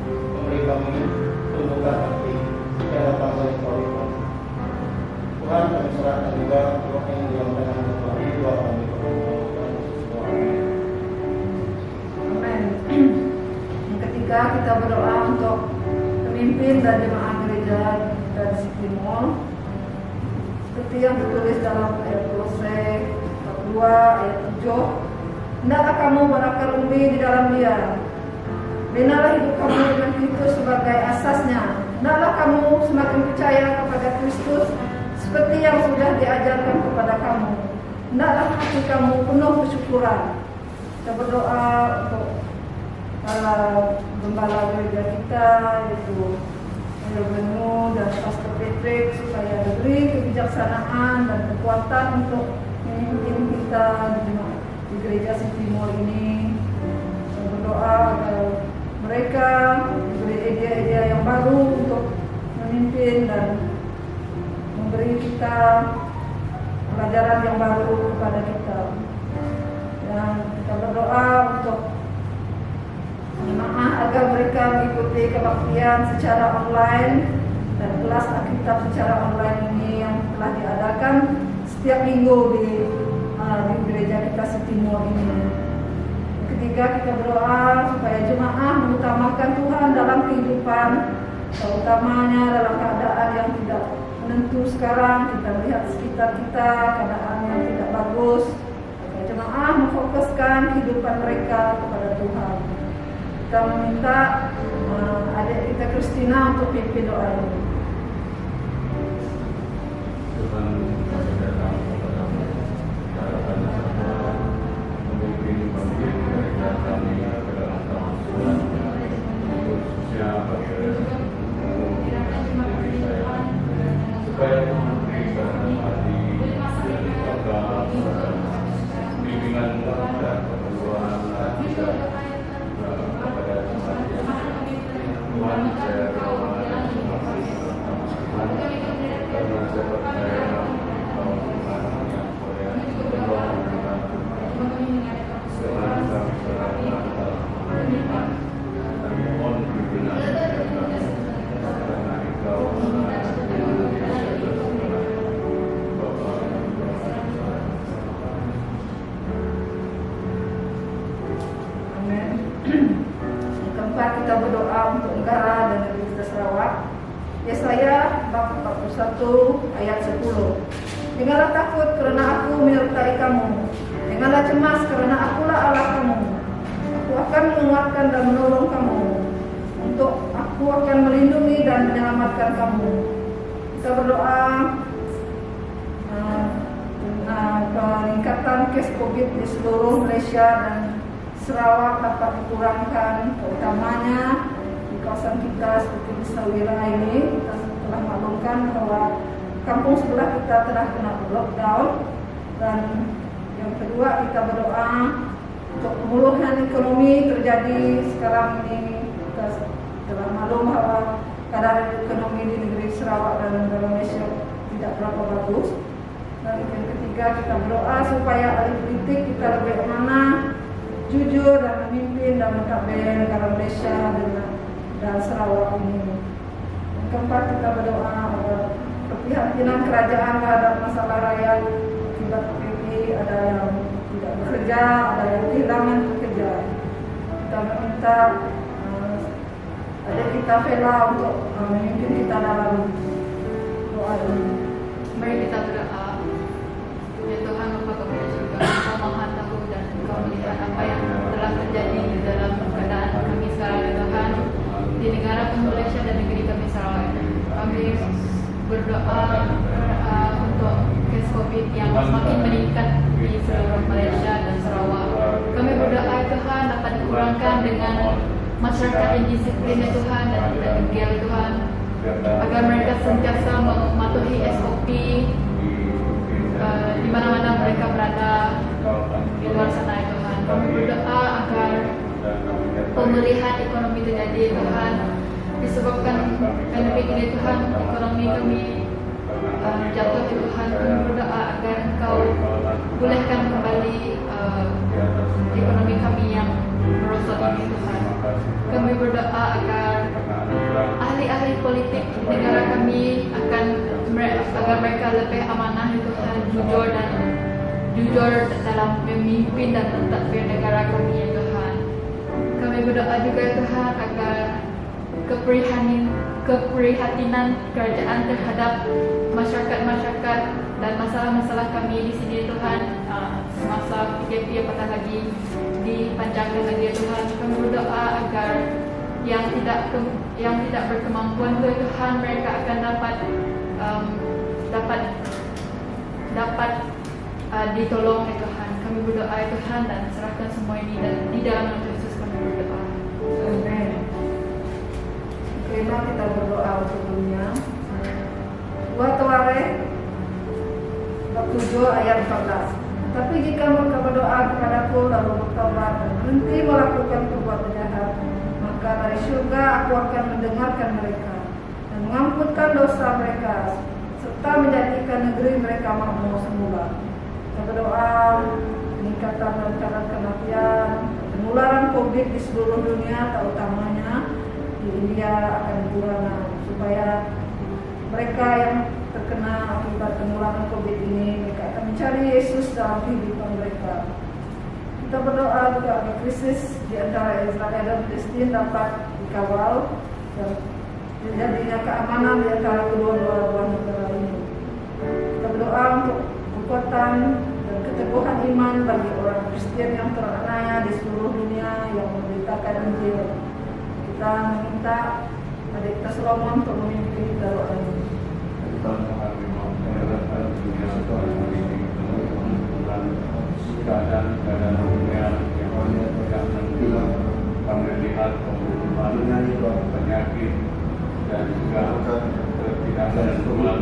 memberi kami tumbukan hati yang datang dari Tuhan. Tuhan, kami serahkan juga doa yang dilakukan Tuhan di doa kami. Amin. Yang ketiga, kita berdoa untuk pemimpin dan jemaat gereja dan City Mall. Seperti yang tertulis dalam ayat Kolose 2 ayat 7. Hendaklah kamu berakar umbi di dalam Dia. Benalah hidup kamu dengan Kristus sebagai asasnya. Hendaklah kamu semakin percaya kepada Kristus seperti yang sudah diajarkan kepada kamu. Hendaklah hati kamu penuh kesyukuran. Kita berdoa untuk para gembala gereja kita, yaitu Benu dan Pastor Patrick, supaya diberi kebijaksanaan dan kekuatan untuk memimpin kita di gereja City Mall ini. Saya berdoa agar mereka diberi ide-ide yang baru untuk memimpin dan memberi kita pelajaran yang baru kepada kita. Dan kita berdoa untuk jemaah agar mereka mengikuti kebaktian secara online dan kelas Alkitab secara online ini yang telah diadakan setiap minggu di gereja kita City Mall ini. Ketiga, kita berdoa supaya jemaah mengutamakan Tuhan dalam kehidupan, terutamanya dalam keadaan yang tidak menentu sekarang. Kita melihat sekitar kita keadaan yang tidak bagus. Supaya jemaah memfokuskan kehidupan mereka kepada Tuhan. Kita meminta adik kita Christina untuk pimpin doa ini. Tuhan, kami datang kepadamu, harapan serta memimpin mereka kami ke dalam tahun Tuhan, khususnya bagi saya, supaya Tuhan bisa menempati dan juga bimbingan dan perlindungan dan juga kepada jemaat Tuhan, saya berdoa dan Tuhan, karena saya percaya bahwa Tuhan yang boleh menolong dan dengan kami serahkan dalam Tuhan, kami mohon pimpinan kami, karena Engkau adalah Amin. Yang keempat, kita berdoa untuk negara dan negeri kita Sarawak. Yesaya bab 41 ayat 10. Janganlah takut kerana aku menyertai kamu. Janganlah cemas kerana akulah Allah kamu. Aku akan menguatkan dan menolong kamu. Aku akan melindungi dan menyelamatkan kamu. Kita berdoa peningkatan kes COVID di seluruh Malaysia dan Sarawak dapat dikurangkan, terutamanya di kawasan kita seperti di Sawira ini. Kita telah maklumkan bahwa kampung sebelah kita telah kena lockdown. Dan yang kedua, kita berdoa untuk pemulihan ekonomi terjadi sekarang ini. Kita telah maklum bahwa keadaan ekonomi di negeri Sarawak dan Malaysia tidak berapa bagus. Dan yang ketiga, kita berdoa supaya ahli politik kita lebih amanah, jujur dan memimpin dan mentadbir negara Malaysia dan Sarawak ini. Yang keempat, kita berdoa agar keprihatinan kerajaan terhadap masalah rakyat akibat PKP, ada yang tidak bekerja, ada yang kehilangan pekerja. Kita meminta adik kita Vela untuk memimpin kita dalam doa ini. Mari kita berdoa. Ya Tuhan, Bapa kami di surga, Engkau Maha Tahu dan Engkau melihat apa yang telah terjadi di dalam keadaan kami sekarang, ya Tuhan, di negara kami Malaysia dan negeri kami Sarawak. Kami berdoa untuk kes COVID yang semakin meningkat di seluruh Malaysia dan Sarawak. Kami berdoa, ya Tuhan, dapat dikurangkan dengan masyarakat yang disiplin, ya Tuhan, dan tidak degil, ya Tuhan, agar mereka sentiasa mematuhi SOP di mana-mana mereka berada di luar sana, ya Tuhan. Kami berdoa agar pemulihan ekonomi terjadi, ya Tuhan, disebabkan pandemik ini, Tuhan, ekonomi kami jatuh, ya Tuhan. Kami berdoa agar Engkau pulihkan kembali ekonomi kami yang merosot ini, Tuhan. Kami berdoa agar ahli-ahli politik di negara kami agar mereka lebih amanah, ya Tuhan, jujur dalam memimpin dan mentadbir negara kami, ya Tuhan. Kami berdoa juga, ya Tuhan, agar keprihatinan kerajaan terhadap masyarakat dan masalah-masalah kami di sini, ya Tuhan, semasa PKP apatah lagi dipanjangkan lagi, ya Tuhan. Kami berdoa agar yang tidak berkemampuan, ya Tuhan, mereka akan dapat ditolong, ya Tuhan. Kami berdoa, ya Tuhan, dan serahkan semua ini dan di dalam nama Yesus kami berdoa. Amin. Terima kita berdoa untuk dunia. 2 Tawarikh bab 7 ayat 14. Tapi jika mereka berdoa kepadaku lalu bertaubat dan berhenti melakukan perbuatan jahat, maka dari surga aku akan mendengarkan mereka dan mengampunkan dosa mereka serta menjadikan negeri mereka makmur semula. Kita berdoa peningkatan dan kematian, penularan COVID di seluruh dunia, terutamanya di India akan dikurangi supaya mereka yang terkena akibat penularan COVID ini mereka akan mencari Yesus dalam kehidupan mereka. Kita berdoa juga agar krisis di antara Israel dan Palestina dapat dikawal dan terjadinya keamanan di antara kedua-dua negara ini. Kita berdoa untuk kekuatan dan keteguhan iman bagi orang Kristen yang teraniaya di seluruh dunia yang memberitakan Injil. Kita meminta adik kita Solomon untuk memimpin kita doa ini. Keadaan dunia yang menentukan kami lihat pembunuhan, penyakit dan juga ketidakadilan Tuhan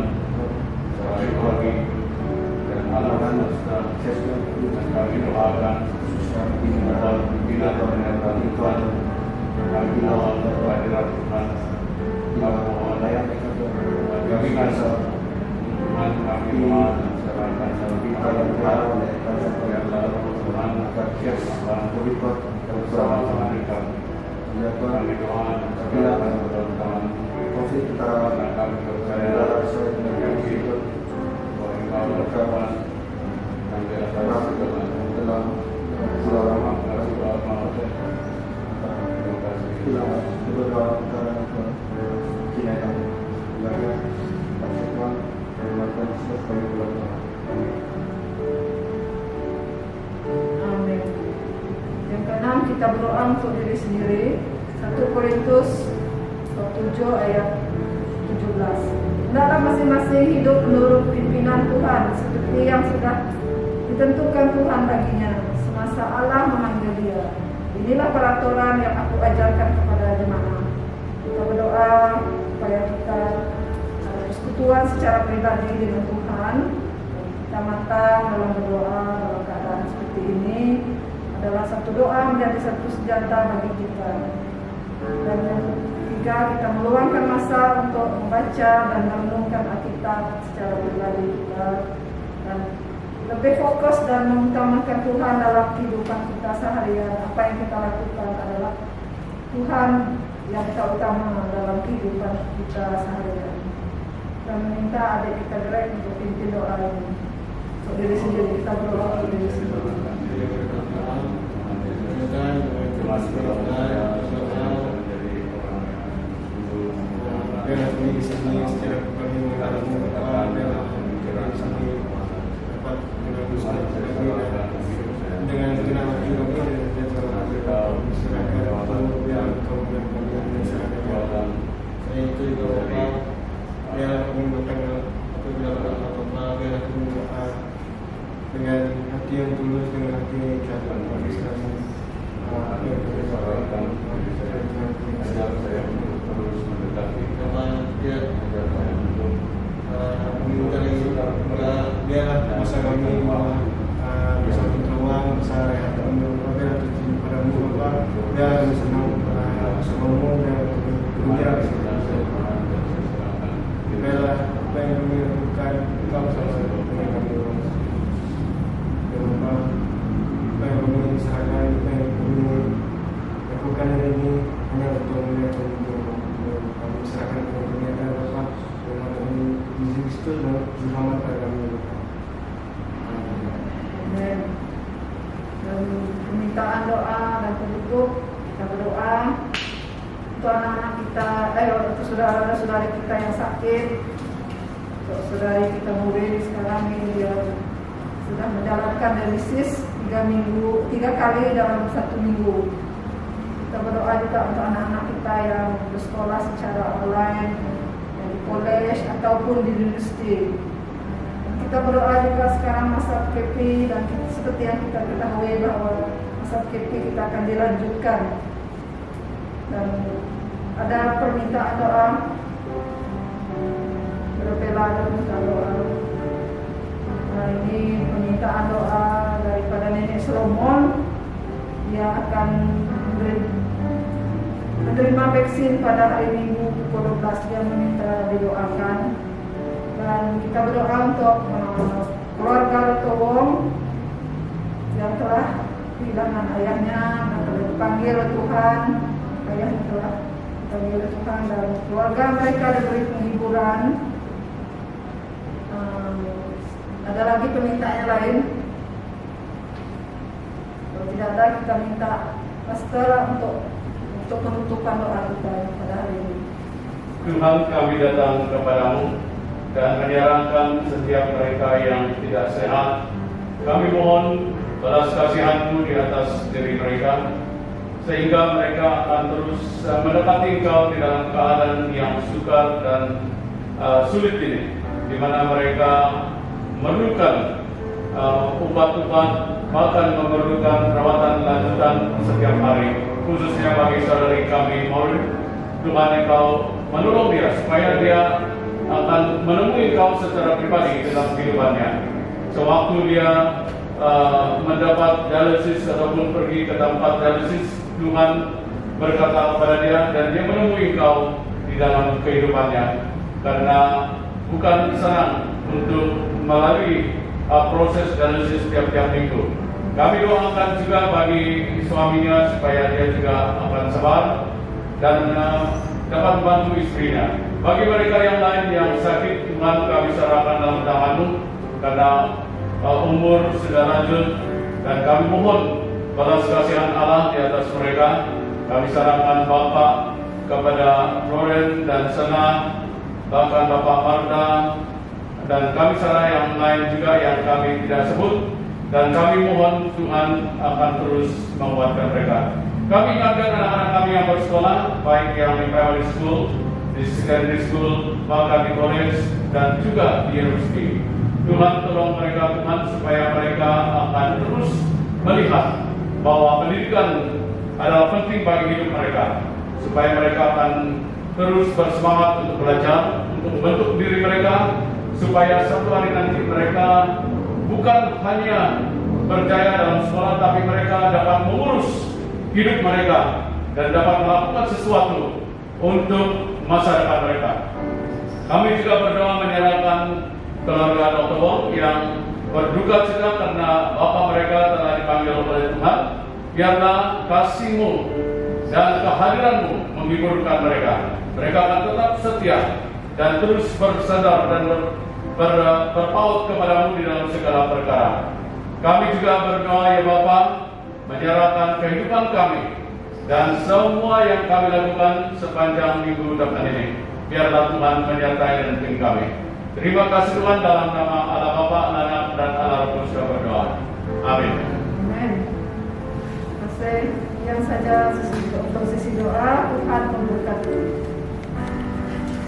bagi dan alam semesta dan kami doakan mohon pimpinan pemerintah Tuhan kami mohon kehadiran Tuhan kami mohon bimbingan Tuhan kami mohon serahkan kepada Tuhan yang lalu Tuhan akan siap bersama-sama dengan kami doa serahkan kepada Tuhan karena kami percaya dengan hidup bahwa Engkau berkawan dan berkata segala selama Amin. Yang keenam, kita berdoa untuk diri sendiri. 1 Korintus 7 ayat 17. Hendaklah masing-masing hidup menurut pimpinan Tuhan seperti yang sudah ditentukan Tuhan baginya semasa Allah memanggil dia. Inilah peraturan yang aku ajarkan kepada jemaah. Kita berdoa supaya kita persekutuan secara pribadi dengan Tuhan. Kita matang dalam berdoa dalam keadaan seperti ini adalah satu doa menjadi satu senjata bagi kita. Dan yang ketiga, kita meluangkan masa untuk membaca dan merenungkan Alkitab secara pribadi kita dan lebih fokus dan mengutamakan Tuhan dalam kehidupan kita seharian. Apa yang kita lakukan adalah Tuhan yang kita utama dalam kehidupan kita seharian. Dan meminta adik kita Greg untuk pimpin doa ini. Untuk diri sendiri, kita berdoa untuk diri sendiri. Biarlah kami di sini secara pribadi mengalami apa biarlah kami di sini dapat menembuskan dengan kenal hati kami dan serahkan waktu biar kau menempatkan dan serahkan saya itu juga Bapa biarlah kami bertanggal apabila apa biarlah kami berdoa dengan hati yang tulus dengan hati yang ikhlas bagi kami yang berdoakan ajar saya untuk terus mendekati dia meminta biarlah masa kami bisa berteruang, bisa rehat biar terjadi padamu Bapa, biar kami senang bersamamu dan bergembira biarlah apa yang kami lakukan Engkau bersama dengan kami ya Bapa, apa yang kami serahkan, apa yang kami lakukan hari ini hanya untuk melihat kami serahkan kepada dunia dan Bapa dan kami Yesus Kristus dan selamat pada kami Bapa. Amin. Dan permintaan doa dan penutup, kita berdoa untuk anak-anak kita, untuk saudara-saudari kita yang sakit, untuk saudari kita murid sekarang ini dia sudah menjalankan dialisis 3 kali dalam 1 minggu. Kita berdoa juga untuk anak-anak kita yang bersekolah secara online, yang di college ataupun di universiti. Kita berdoa juga sekarang masa PKP dan seperti yang kita ketahui bahwa masa PKP kita akan dilanjutkan. Dan ada permintaan doa, berbela dan minta doa. Nah, ini permintaan doa daripada Nenek Solomon. Dia akan menerima vaksin pada hari Minggu pukul 12. Dia meminta didoakan. Dan kita berdoa untuk keluarga Letowong yang telah kehilangan ayahnya, yang telah dipanggil Tuhan, ayah yang telah dipanggil Tuhan dan keluarga mereka diberi penghiburan. Ada lagi permintaan lain. Kalau tidak ada, kita minta pastor untuk penutupan doa kita pada hari ini. Tuhan, kami datang kepadamu dan menyerahkan setiap mereka yang tidak sehat. Kami mohon belas kasihan-Mu di atas diri mereka, sehingga mereka akan terus mendekati Engkau di dalam keadaan yang sukar dan sulit ini, di mana mereka memerlukan obat-obat, bahkan memerlukan perawatan lanjutan setiap hari, khususnya bagi saudari kami Maureen. Tuhan, Engkau menolong dia supaya dia akan menemui Engkau secara pribadi dalam kehidupannya. Sewaktu dia mendapat dialisis ataupun pergi ke tempat dialisis, Tuhan berkata kepada dia dan dia menemui Engkau di dalam kehidupannya, karena bukan senang untuk melalui proses dialisis tiap-tiap minggu. Kami doakan juga bagi suaminya supaya dia juga akan sabar dan dapat membantu istrinya. Bagi mereka yang lain yang sakit, Tuhan, kami serahkan dalam tangan-Mu, karena umur sudah lanjut, dan kami mohon balas kasihan Allah di atas mereka. Kami serahkan Bapak kepada Loren dan Sena, bahkan Bapak Marta, dan kami serah yang lain juga yang kami tidak sebut, dan kami mohon Tuhan akan terus menguatkan mereka. Kami ingatkan anak-anak kami yang bersekolah, baik yang di primary school, di secondary school, bahkan di college, dan juga di university. Tuhan, tolong mereka, Tuhan, supaya mereka akan terus melihat bahwa pendidikan adalah penting bagi hidup mereka, supaya mereka akan terus bersemangat untuk belajar, untuk membentuk diri mereka, supaya suatu hari nanti mereka bukan hanya berjaya dalam sekolah, tapi mereka dapat mengurus hidup mereka dan dapat melakukan sesuatu untuk masa depan mereka. Kami juga berdoa menyerahkan keluarga Dr. Wong yang berduka cita karena bapak mereka telah dipanggil oleh Tuhan. Biarlah kasih-Mu dan kehadiran-Mu menghiburkan mereka. Mereka akan tetap setia dan terus bersandar dan berpaut kepada-Mu di dalam segala perkara. Kami juga berdoa, ya Bapa, menyerahkan kehidupan kami dan semua yang kami lakukan sepanjang minggu depan ini. Biarlah Tuhan menyertai dan pimpin kami. Terima kasih Tuhan, dalam nama Allah Bapa, Anak, dan Allah Roh Kudus berdoa. Amin. Amin. Sekian saja untuk sesi doa. Tuhan memberkati.